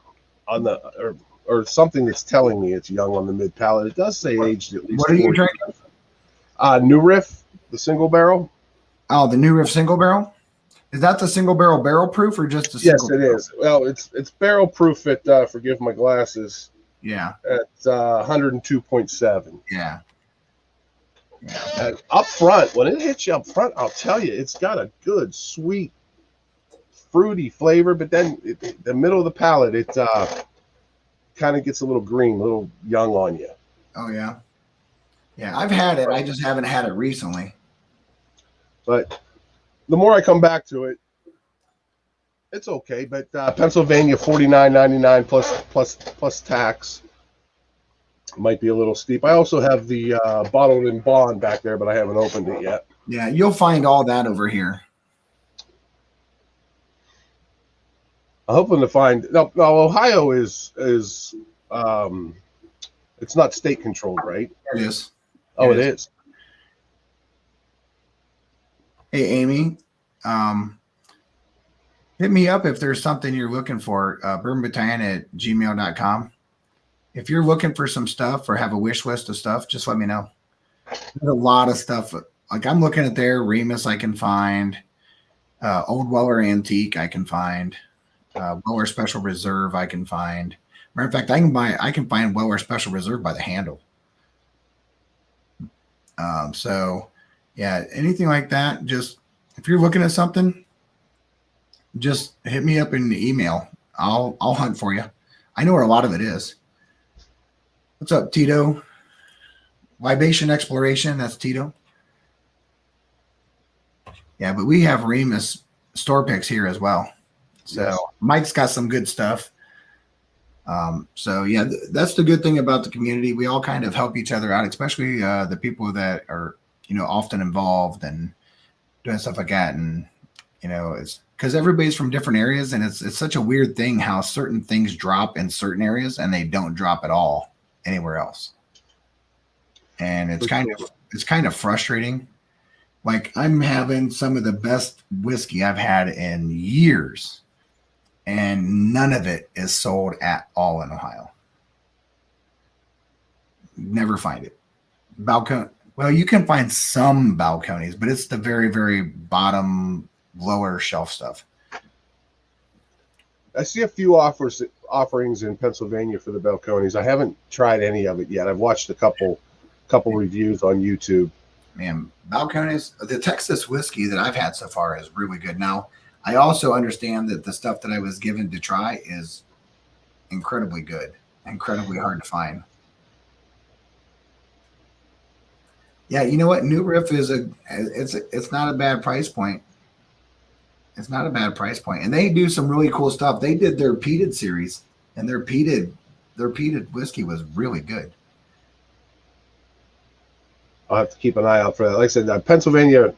on the or something that's telling me it's young on the mid palate. It does say aged at least. What are you drinking? New Riff, the single barrel. Oh, the New Riff single barrel. Is that the single barrel proof or just a single? Yes, it is. Well, it's barrel proof at forgive my glasses. Yeah. At 102.7. Yeah. And up front, when it hits you up front, I'll tell you, it's got a good, sweet, fruity flavor. But then the middle of the palate, it kind of gets a little green, a little young on you. Oh yeah. Yeah, I've had it. I just haven't had it recently. But the more I come back to it, it's okay. But Pennsylvania $49.99 plus tax might be a little steep. I also have the bottled in bond back there, but I haven't opened it yet. Yeah, you'll find all that over here. I'm hoping to find no. Ohio is it's not state controlled, right? It is. Oh, it is. Hey, Amy, hit me up if there's something you're looking for. bourbonbattalion@gmail.com. If you're looking for some stuff or have a wish list of stuff, just let me know. There's a lot of stuff. Like I'm looking at there, Remus I can find, Old Weller Antique I can find, Weller Special Reserve I can find. Matter of fact, I can find Weller Special Reserve by the handle. So yeah, anything like that, just if you're looking at something, just hit me up in the email. I'll hunt for you. I know where a lot of it is. What's up, Tito? Libation Exploration, that's Tito. Yeah, but we have Remus store picks here as well. So yes. Mike's got some good stuff. So yeah, that's the good thing about the community. We all kind of help each other out, especially the people that are, often involved and doing stuff like that. And, it's because everybody's from different areas, and it's such a weird thing how certain things drop in certain areas and they don't drop at all anywhere else. And it's kind of frustrating. Like I'm having some of the best whiskey I've had in years, and none of it is sold at all in Ohio. Never find it. Balcony. Well, you can find some balconies, but it's the very, very bottom, lower shelf stuff. I see a few offerings in Pennsylvania for the balconies. I haven't tried any of it yet. I've watched a couple reviews on YouTube. Man, balconies, the Texas whiskey that I've had so far is really good. Now, I also understand that the stuff that I was given to try is incredibly good, incredibly hard to find. Yeah, you know what? New Riff it's not a bad price point. It's not a bad price point, and they do some really cool stuff. They did their peated series, and their peated whiskey was really good. I'll have to keep an eye out for that. Like I said, Pennsylvania,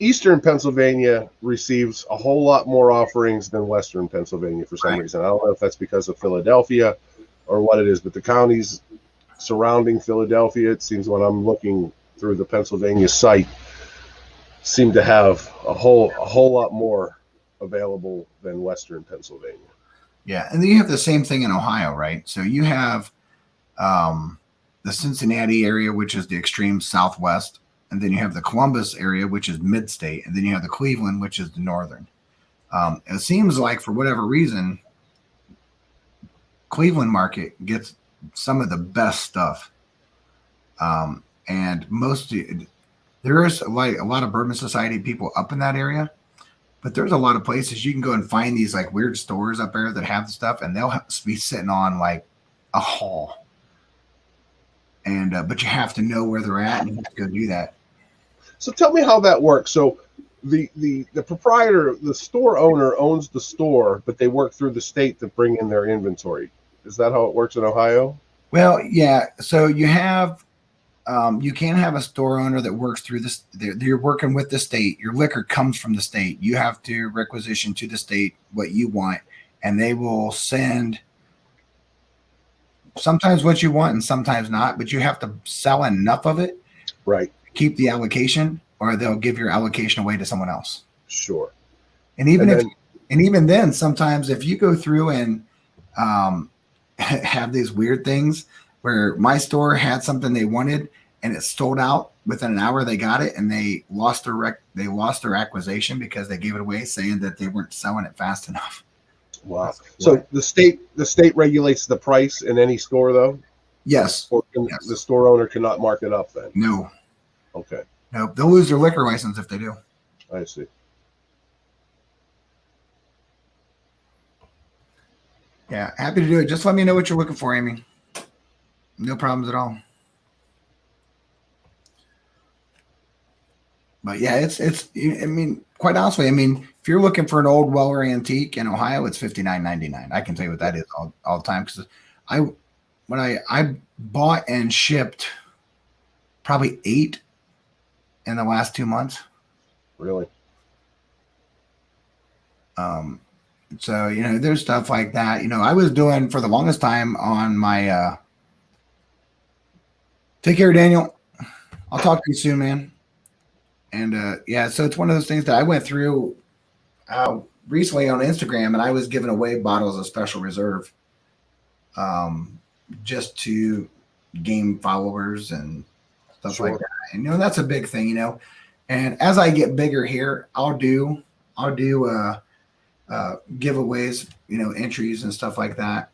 Eastern Pennsylvania receives a whole lot more offerings than Western Pennsylvania for some reason. I don't know if that's because of Philadelphia or what it is, but the counties surrounding Philadelphia, it seems when I'm looking through the Pennsylvania site, seem to have a whole lot more available than Western Pennsylvania. Yeah, and then you have the same thing in Ohio, right? So you have the Cincinnati area, which is the extreme southwest, and then you have the Columbus area, which is mid-state, and then you have the Cleveland, which is the northern. It seems like for whatever reason, Cleveland market gets some of the best stuff, and there is like a lot of Bourbon Society people up in that area, but there's a lot of places you can go and find these like weird stores up there that have the stuff, and they'll be sitting on like a hall, and but you have to know where they're at, and you have to go do that. So tell me how that works. So the proprietor, the store owner owns the store, but they work through the state to bring in their inventory. Is that how it works in Ohio? Well, yeah. So you have, you can have a store owner that works through this. You're working with the state. Your liquor comes from the state. You have to requisition to the state what you want, and they will send sometimes what you want and sometimes not. But you have to sell enough of it, Right. keep the allocation, or they'll give your allocation away to someone else. Sure. And even And if, and even then, sometimes if you go through and have these weird things where my store had something they wanted and it sold out within an hour, they got it and they lost their acquisition because they gave it away, saying that they weren't selling it fast enough. Wow. So the state regulates the price in any store, though? Yes. Or Yes. the store owner cannot mark it up then? No. Okay. No. They'll lose their liquor license if they do. I see. Yeah. Happy to do it. Just let me know what you're looking for, Amy. No problems at all. But yeah, it's. I mean, quite honestly, I mean, if you're looking for an old Weller antique in Ohio, it's $59.99. I can tell you what that is all the time, because when I bought and shipped probably 8 in the last 2 months. Really? So there's stuff like that. I was doing for the longest time on my. Take care, Daniel. I'll talk to you soon, man. And yeah, so it's one of those things that I went through recently on Instagram, and I was giving away bottles of Special Reserve just to gain followers and stuff like that. And that's a big thing, And as I get bigger here, I'll do giveaways, entries and stuff like that.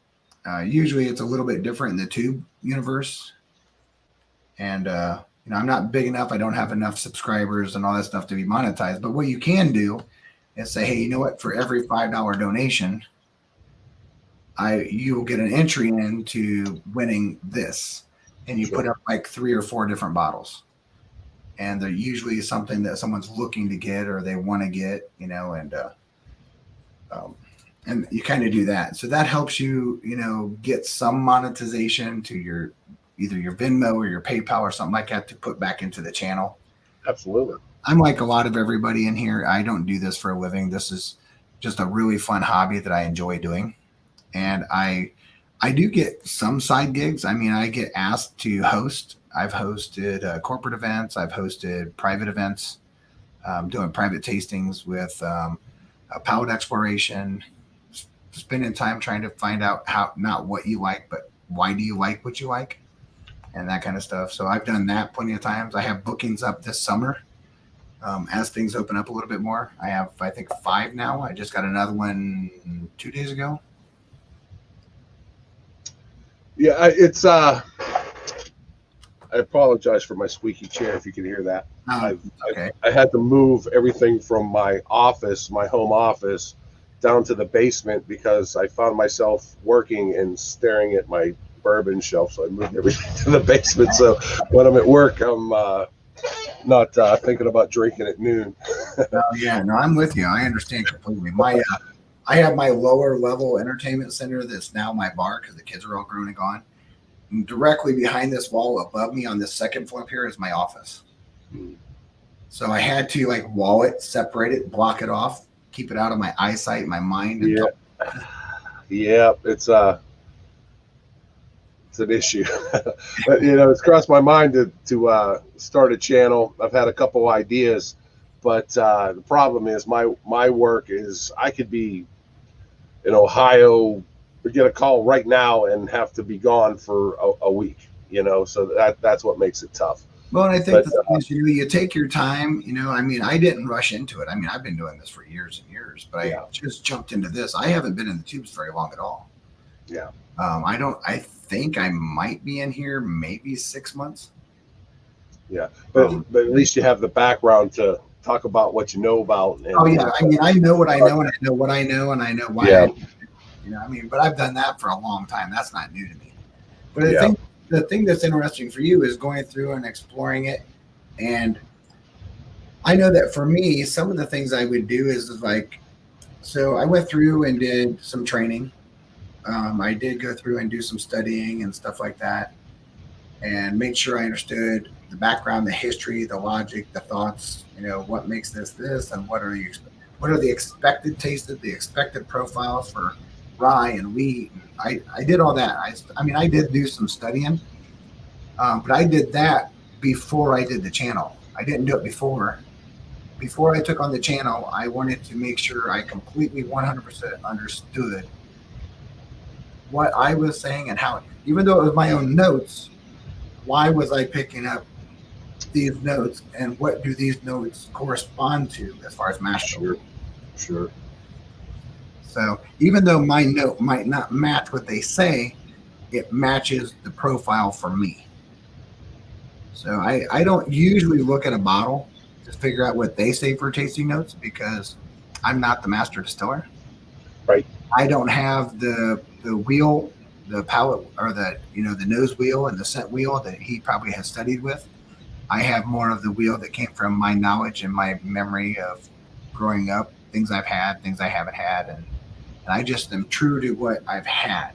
Usually it's a little bit different in the tube universe. And I'm not big enough. I don't have enough subscribers and all that stuff to be monetized. But what you can do is say, hey, you know what? For every $5 donation, you will get an entry into winning this, and you put up like 3 or 4 different bottles, and they're usually something that someone's looking to get or they want to get, and you kind of do that. So that helps you, get some monetization to either your Venmo or your PayPal or something like that to put back into the channel. Absolutely. I'm like a lot of everybody in here. I don't do this for a living. This is just a really fun hobby that I enjoy doing. And I do get some side gigs. I mean, I get asked to host. I've hosted corporate events. I've hosted private events, doing private tastings with a palette exploration, spending time trying to find out not what you like, but why do you like what you like, and that kind of stuff. So I've done that plenty of times. I have bookings up this summer as things open up a little bit more. I have, I think, 5 now. I just got another one 2 days ago. Yeah, it's I apologize for my squeaky chair if you can hear that. Okay. I had to move everything from my home office, down to the basement because I found myself working and staring at my bourbon shelf. So I moved everything to the basement. So when I'm at work, I'm not thinking about drinking at noon. Yeah, no, I'm with you. I understand completely. I have my lower level entertainment center that's now my bar because the kids are all grown and gone. And directly behind this wall above me on this second floor here is my office. So I had to wall it, separate it, block it off, keep it out of my eyesight, my mind. Yeah, it's an issue. It's crossed my mind to start a channel. I've had a couple ideas, but the problem is my work is I could be in Ohio, get a call right now and have to be gone for a week. So that's what makes it tough. Well, and I think the thing is, you take your time. I mean, I didn't rush into it. I mean, I've been doing this for years and years, but I just jumped into this. I haven't been in the tubes very long at all. Yeah. I think I might be in here maybe 6 months. Yeah, but at least you have the background to talk about what you know about. And, I mean, I know what I know, and I know what I know, and I know why. Yeah. I mean, but I've done that for a long time. That's not new to me. But the thing that's interesting for you is going through and exploring it. And I know that for me, some of the things I would do is so I went through and did some training. I did go through and do some studying and stuff like that, and make sure I understood the background, the history, the logic, the thoughts. What makes this, and what are the expected tastes, the expected profiles for rye and wheat. I did all that. I mean, I did do some studying, but I did that before I did the channel. I didn't do it before. Before I took on the channel, I wanted to make sure I completely 100% understood what I was saying and how, even though it was my own notes, why was I picking up these notes and what do these notes correspond to as far as mash bill? Sure. So even though my note might not match what they say, it matches the profile for me. So I don't usually look at a bottle to figure out what they say for tasting notes because I'm not the master distiller. Right. I don't have the wheel, the palate, or the nose wheel and the scent wheel that he probably has studied with. I have more of the wheel that came from my knowledge and my memory of growing up, things I've had, things I haven't had, and I just am true to what I've had.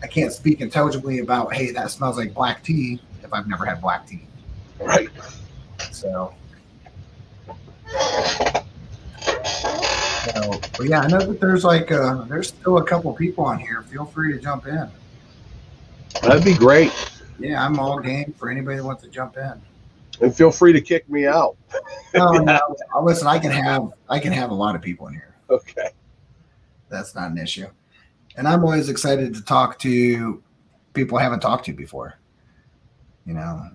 I can't speak intelligibly about, hey, that smells like black tea if I've never had black tea. Right. So but yeah, I know that there's still a couple people on here. Feel free to jump in. That'd be great. Yeah, I'm all game for anybody that wants to jump in. And feel free to kick me out. No, listen, I can have a lot of people in here. Okay. That's not an issue. And I'm always excited to talk to people I haven't talked to before.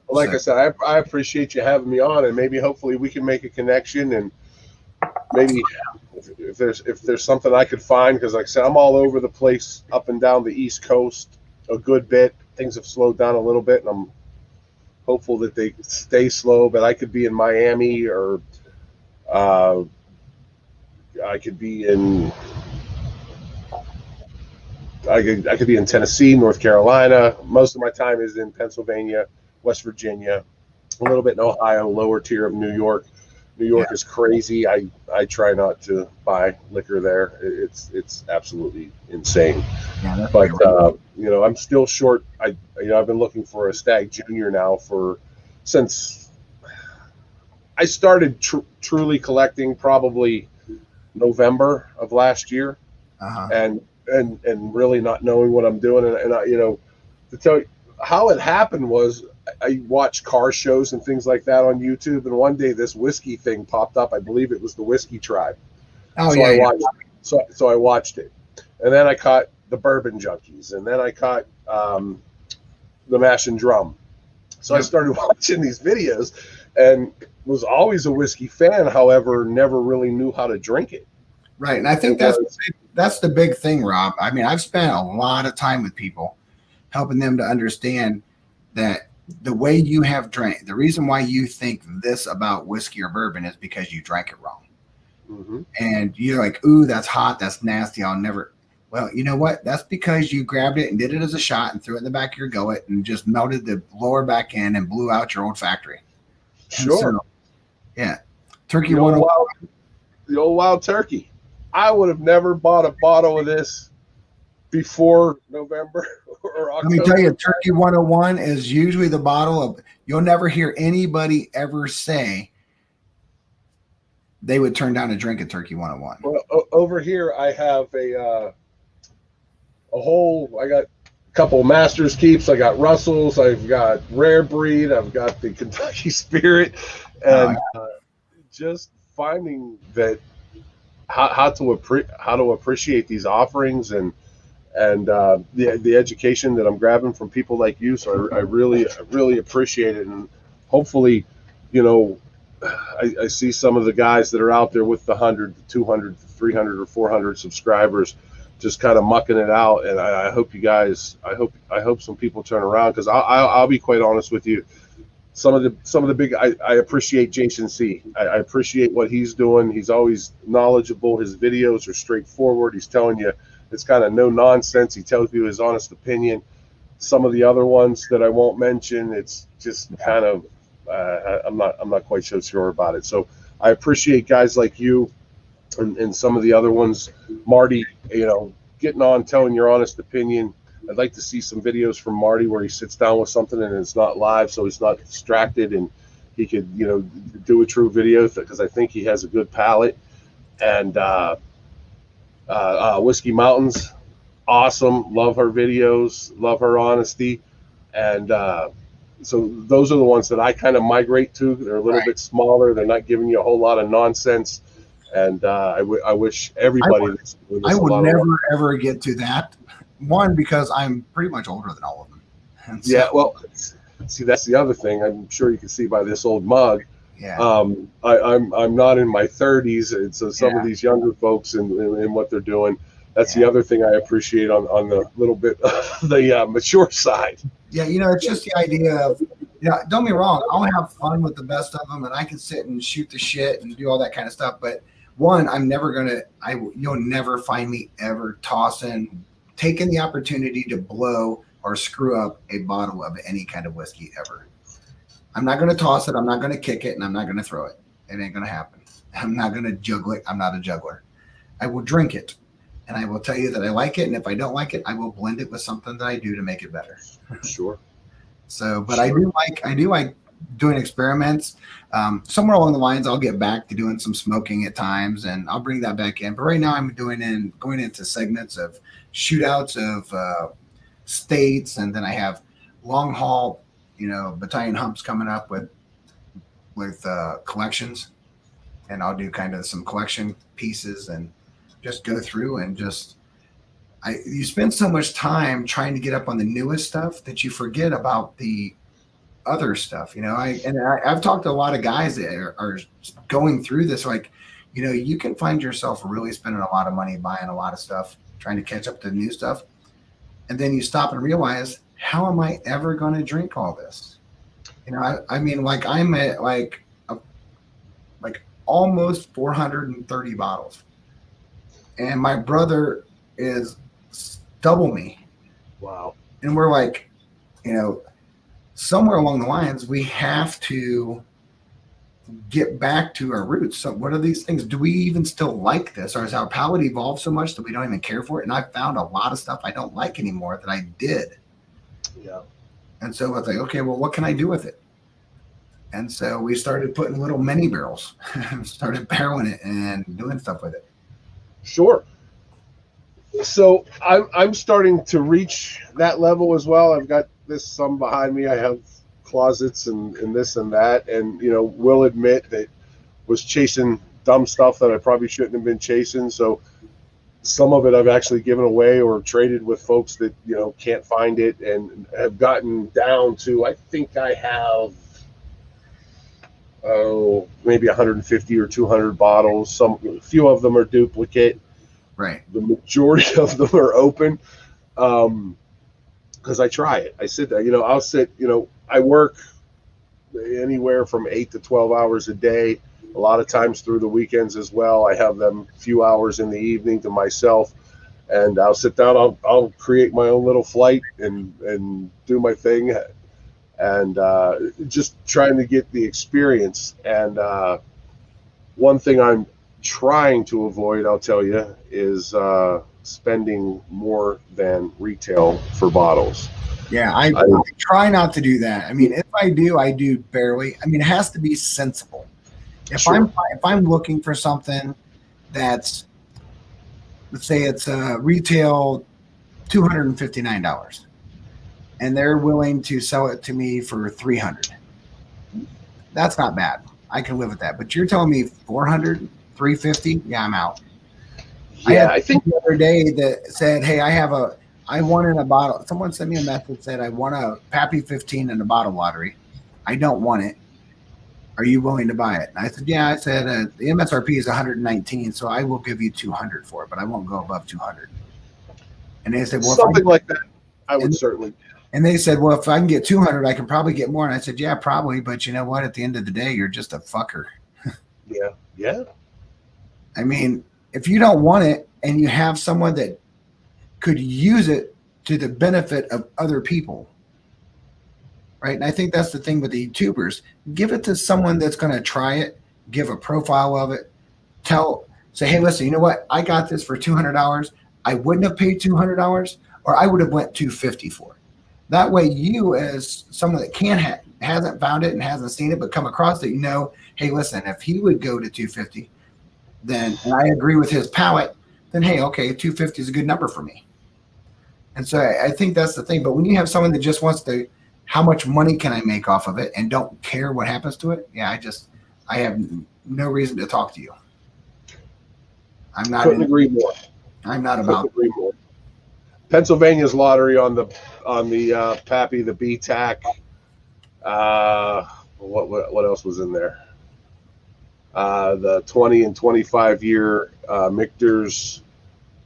Like I said, I appreciate you having me on, and maybe hopefully we can make a connection, and maybe if there's something I could find, because like I said, I'm all over the place, up and down the East Coast a good bit. Things have slowed down a little bit, and I'm hopeful that they stay slow, but I could be in Miami, or I could be in Tennessee, North Carolina. Most of my time is in Pennsylvania, West Virginia, a little bit in Ohio, lower tier of New York. New York is crazy. I try not to buy liquor there. It's absolutely insane. Yeah, but I'm still short. I've been looking for a Stag Junior now since I started truly collecting probably November of last year, and really not knowing what I'm doing, and I, to tell you how it happened was I watched car shows and things like that on YouTube, and one day this whiskey thing popped up. I believe it was the Whiskey Tribe. So I watched it, and then I caught the Bourbon Junkies, and then I caught the Mash and Drum. So I started watching these videos, and was always a whiskey fan. However, never really knew how to drink it. Right, and I think that's the big thing, Rob. I mean, I've spent a lot of time with people, helping them to understand that the way you have drank, the reason why you think this about whiskey or bourbon is because you drank it wrong. Mm-hmm. And you're like, ooh, that's hot, that's nasty, I'll never. Well, you know what? That's because you grabbed it and did it as a shot and threw it in the back of your gullet and just melted the lower back end and blew out your olfactory. Sure. So, yeah. Turkey 101. The old wild turkey. I would have never bought a bottle of this before November or October. Let me tell you, Turkey 101 is usually the bottle of, you'll never hear anybody ever say they would turn down a drink at Turkey 101. Well, over here I have I got a couple Master's Keeps, I got Russell's, I've got Rare Breed, I've got the Kentucky Spirit, and just finding that how to appreciate these offerings and the education that I'm grabbing from people like you. So I really appreciate it, and hopefully, I see some of the guys that are out there with the 100, the 200, the 300 or 400 subscribers, just kind of mucking it out. And I hope you guys, I hope some people turn around, because I'll be quite honest with you. Some of the big, I appreciate Jason C. I appreciate what he's doing. He's always knowledgeable. His videos are straightforward. He's telling you, it's kind of no nonsense. He tells you his honest opinion. Some of the other ones that I won't mention, it's just kind of, I'm not quite so sure about it. So I appreciate guys like you and some of the other ones. Marty, getting on, telling your honest opinion. I'd like to see some videos from Marty where he sits down with something and it's not live, so he's not distracted, and he could, do a true video, because I think he has a good palate. And Whiskey Mountains, awesome. Love her videos, love her honesty. And so those are the ones that I kind of migrate to. They're a little bit smaller. They're not giving you a whole lot of nonsense. And I wish everybody that's doing this I a would lot never ever get to that. One, because I'm pretty much older than all of them. And so, yeah, well, see, that's the other thing. I'm sure you can see by this old mug. yeah. I'm not in my 30s, and so some of these younger folks and what they're doing. That's the other thing I appreciate on the little bit the mature side. Yeah, it's just the idea of, don't be wrong, I'll have fun with the best of them, and I can sit and shoot the shit and do all that kind of stuff. But one, you'll never find me ever taking the opportunity to blow or screw up a bottle of any kind of whiskey ever. I'm not going to toss it. I'm not going to kick it, and I'm not going to throw it. It ain't going to happen. I'm not going to juggle it. I'm not a juggler. I will drink it, and I will tell you that I like it. And if I don't like it, I will blend it with something that I do to make it better. Sure. So, but I do like doing experiments. Somewhere along the lines, I'll get back to doing some smoking at times, and I'll bring that back in. But right now, I'm going into segments of shootouts of states, and then I have long haul, battalion humps coming up with collections, and I'll do kind of some collection pieces and just go through and you spend so much time trying to get up on the newest stuff that you forget about the other stuff. I've talked to a lot of guys that are going through this, like, you can find yourself really spending a lot of money buying a lot of stuff, trying to catch up to the new stuff. And then you stop and realize, how am I ever going to drink all this? I mean, like, I'm at like almost 430 bottles, and my brother is double me. Wow. And we're like, somewhere along the lines, we have to get back to our roots. So what are these things? Do we even still like this? Or has our palate evolved so much that we don't even care for it? And I found a lot of stuff I don't like anymore that I did. Yeah. And so I was like, okay, well, what can I do with it? And so we started putting little mini barrels, started barreling it and doing stuff with it. Sure. So I'm starting to reach that level as well. I've got some behind me. I have closets and this and that, and will admit that was chasing dumb stuff that I probably shouldn't have been chasing. So some of it I've actually given away or traded with folks that can't find it, and have gotten down to, I think I have maybe 150 or 200 bottles. A few of them are duplicate. Right. The majority of them are open. Because I try it. I sit there, I'll sit, I work anywhere from 8 to 12 hours a day, a lot of times through the weekends as well. I have them a few hours in the evening to myself, and I'll sit down, I'll create my own little flight and do my thing, and just trying to get the experience. And one thing I'm trying to avoid, I'll tell you, is spending more than retail for bottles. Yeah, I try not to do that. I mean, if I do barely. I mean, it has to be sensible. If I'm looking for something that's, let's say it's retail $259, and they're willing to sell it to me for $300, that's not bad. I can live with that. But you're telling me $400, $350? Yeah, I'm out. Yeah, I think the other day that said, hey, I won in a bottle. Someone sent me a message, said, I won a Pappy 15 in a bottle lottery. I don't want it. Are you willing to buy it? And I said, yeah. I said, the MSRP is 119, so I will give you 200 for it, but I won't go above 200. And they said, well, something like that, I would certainly. And they said, well, if I can get 200, I can probably get more. And I said, yeah, probably. But you know what? At the end of the day, you're just a fucker. Yeah. Yeah. I mean, if you don't want it and you have someone that could use it to the benefit of other people, right? And I think that's the thing with the YouTubers. Give it to someone that's going to try it, give a profile of it, say, hey, listen, you know what? I got this for $200. I wouldn't have paid $200, or I would have went 250 for it. That way, you as someone that hasn't found it and hasn't seen it, but come across it, hey, listen, if he would go to 250, then, and I agree with his palate, then hey, okay, 250 is a good number for me. And so I think that's the thing. But when you have someone that just wants to, how much money can I make off of it, and don't care what happens to it? Yeah, I have no reason to talk to you. I'm not. Couldn't agree more. I'm not about. Couldn't agree more. Pennsylvania's lottery on the Pappy, the BTAC. What else was in there? The 20 and 25 year Michter's.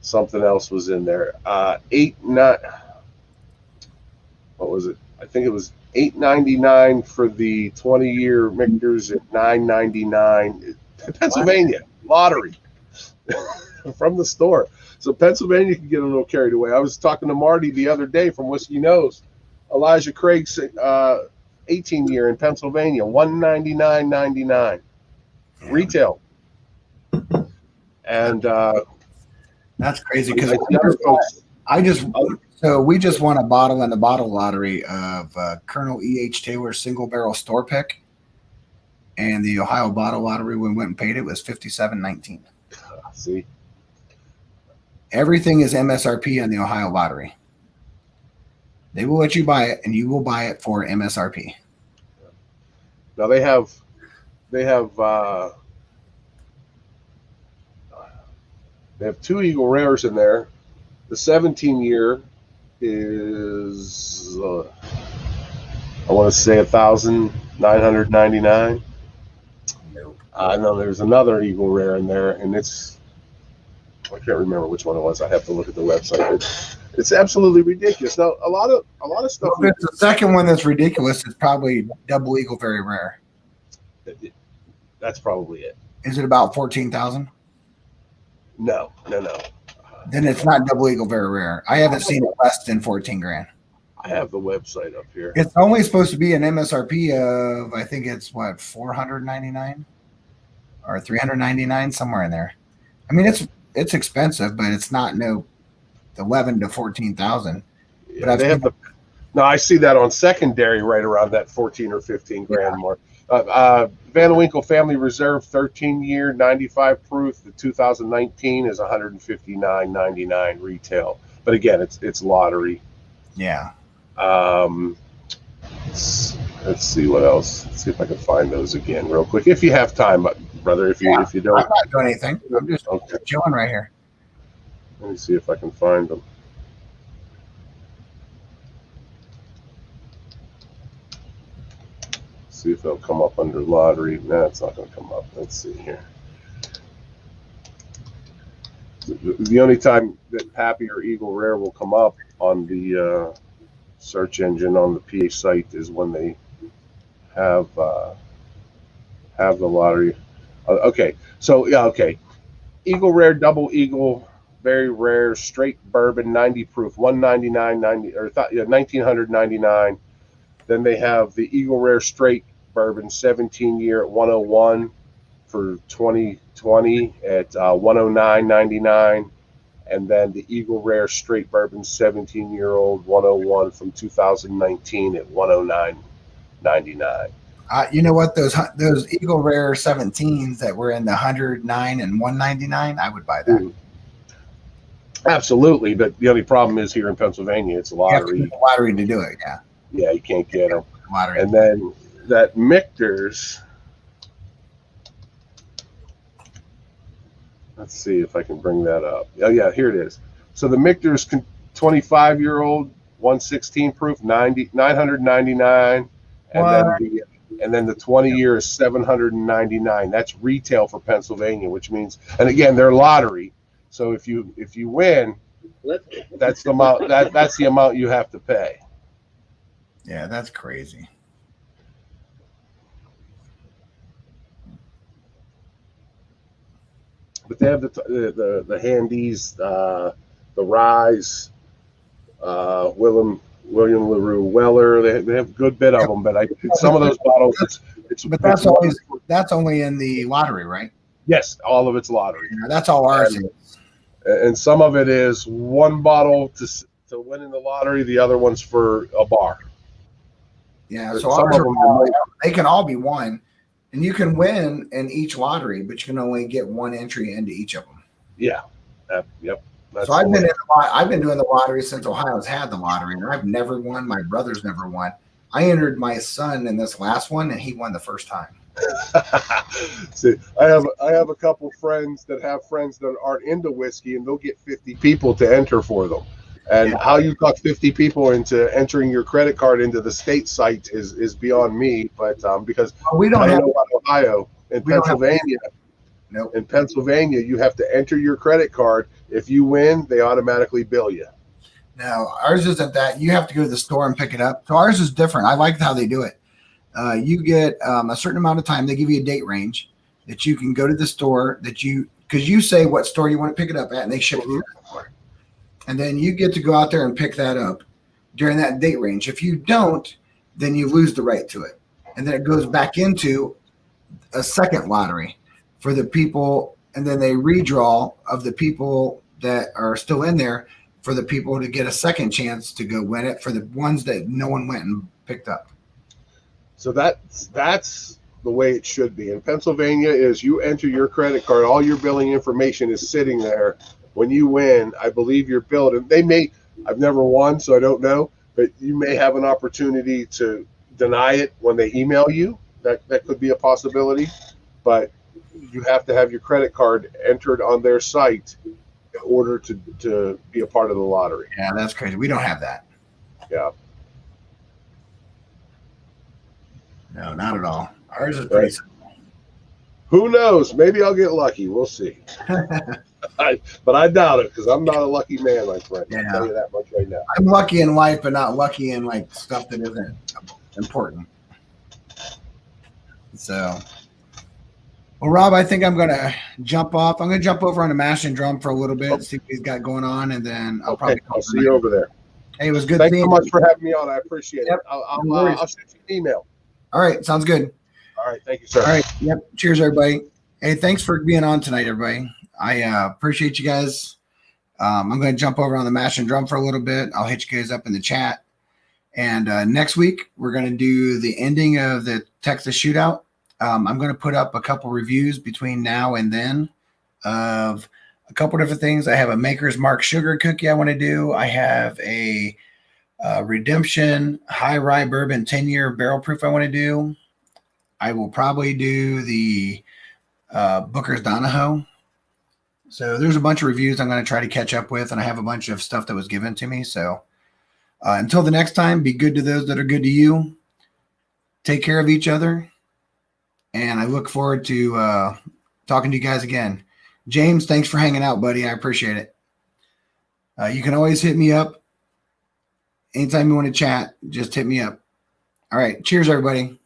Something else was in there. What was it? I think it was $8.99 for the 20-year Michter's at $9.99. Pennsylvania lottery from the store. So Pennsylvania can get a little carried away. I was talking to Marty the other day from Whiskey Nose. Elijah Craig's 18-year in Pennsylvania, $199.99 retail. And that's crazy because we just won a bottle in the bottle lottery of Colonel E.H. Taylor's single barrel store pick, and the Ohio bottle lottery, when we went and paid it, was $57.19. See, everything is MSRP on the Ohio lottery. They will let you buy it, and you will buy it for MSRP. Now they have 2 Eagle Rares in there. The 17-year is I want to say $1,999. I know there's another Eagle Rare in there, and I can't remember which one it was. I have to look at the website. It's absolutely ridiculous. Now a lot of stuff. Well, the second one that's ridiculous is probably Double Eagle Very Rare. That's probably it. Is it about 14,000? No. Then it's not Double Eagle Very Rare. I haven't seen it less than 14 grand. I have the website up here. It's only supposed to be an MSRP of, I think it's what, 499 or 399, somewhere in there. I mean, it's expensive, but it's not 11 to 14,000. Yeah, but they have I see that on secondary right around that 14 or 15 grand mark. Van Winkle Family Reserve 13-year 95 proof. The 2019 is $159.99 retail. But again, it's lottery. Yeah. Let's see what else. Let's see if I can find those again real quick. If you have time, brother. If you don't, I'm not doing anything. I'm just chilling right here. Let me see if I can find them. See if they'll come up under lottery. No, it's not going to come up. Let's see here. The only time that Pappy or Eagle Rare will come up on the search engine on the PA site is when they have the lottery. Okay, so yeah, okay. Eagle Rare, Double Eagle, Very Rare, Straight Bourbon, 90 proof, $199.99. Then they have the Eagle Rare Straight Bourbon 17-year at 101 for 2020 at $109.99, and then the Eagle Rare Straight Bourbon 17-year-old 101 from 2019 at $109.99. You know what? Those Eagle Rare 17s that were in the 109 and 199, I would buy that. Mm-hmm. Absolutely, but the only problem is here in Pennsylvania, it's a lottery. You have to get a lottery to do it. Yeah. Yeah, you can't get them. Lottery. And then that Michter's. Let's see if I can bring that up. Oh yeah, here it is. So the Michter's 25-year-old 116 proof, $999, and then the 20-year is $799. That's retail for Pennsylvania, which means, and again, they're lottery. So if you win, that's the amount that's the amount you have to pay. Yeah, that's crazy. But they have the Handies, the Rise, William LaRue Weller. They have a good bit of them, but some of those bottles. That's only in the lottery, right? Yes, all of it's lottery. Yeah, that's all ours is. And some of it is one bottle to win in the lottery, the other one's for a bar. Yeah, But so some ours of are them, they can all be won, and you can win in each lottery, but you can only get one entry into each of them. yeah, yep. That's So I've the been way. I've been doing the lottery since Ohio's had the lottery, and I've never won. My brother's never won. I entered my son in this last one, and he won the first time. See, I have a couple friends that have friends that aren't into whiskey, and they'll get 50 people to enter for them. And Yeah. how you got 50 people into entering your credit card into the state site is beyond me. But because Well, we don't I don't have know about Ohio and we don't have Pennsylvania. nope. In Pennsylvania, you have to enter your credit card. If you win, they automatically bill you. No, ours isn't that. You have to go to the store and pick it up. So ours is different. I like how they do it. You get a certain amount of time. They give you a date range that you can go to the store because you say what store you want to pick it up at, and they ship it to that store. And then you get to go out there and pick that up during that date range. If you don't, then you lose the right to it. And then it goes back into a second lottery for the people, and then they redraw of the people that are still in there for the people to get a second chance to go win it for the ones that no one went and picked up. So that's the way it should be. In Pennsylvania, is you enter your credit card, all your billing information is sitting there. When you win, I believe you're billed, and I've never won, so I don't know, but you may have an opportunity to deny it when they email you. That could be a possibility, but you have to have your credit card entered on their site in order to be a part of the lottery. Yeah, that's crazy. We don't have that. Yeah. No, not at all. Ours is pretty simple. Who knows? Maybe I'll get lucky. We'll see. But I doubt it because I'm not a lucky man, my friend. Yeah. I'll tell you that much right now. I'm lucky in life, but not lucky in like stuff that isn't important. So, well, Rob, I think I'm going to jump off. I'm going to jump over on the mash and drum for a little bit, see what he's got going on, and then I'll see you over there. Hey, it was good. Thanks so much for having me on. I appreciate it. I'll shoot you an email. All right. Sounds good. All right. Thank you, sir. All right. Yep. Cheers, everybody. Hey, thanks for being on tonight, everybody. I appreciate you guys. I'm going to jump over on the mash and drum for a little bit. I'll hit you guys up in the chat. And next week, we're going to do the ending of the Texas shootout. I'm going to put up a couple reviews between now and then of a couple different things. I have a Maker's Mark sugar cookie I want to do. I have a Redemption High Rye Bourbon 10-year barrel proof I want to do. I will probably do the Booker's Donahoe. So there's a bunch of reviews I'm going to try to catch up with, and I have a bunch of stuff that was given to me. So until the next time, be good to those that are good to you. Take care of each other. And I look forward to talking to you guys again. James, thanks for hanging out, buddy. I appreciate it. You can always hit me up. Anytime you want to chat, just hit me up. All right. Cheers, everybody.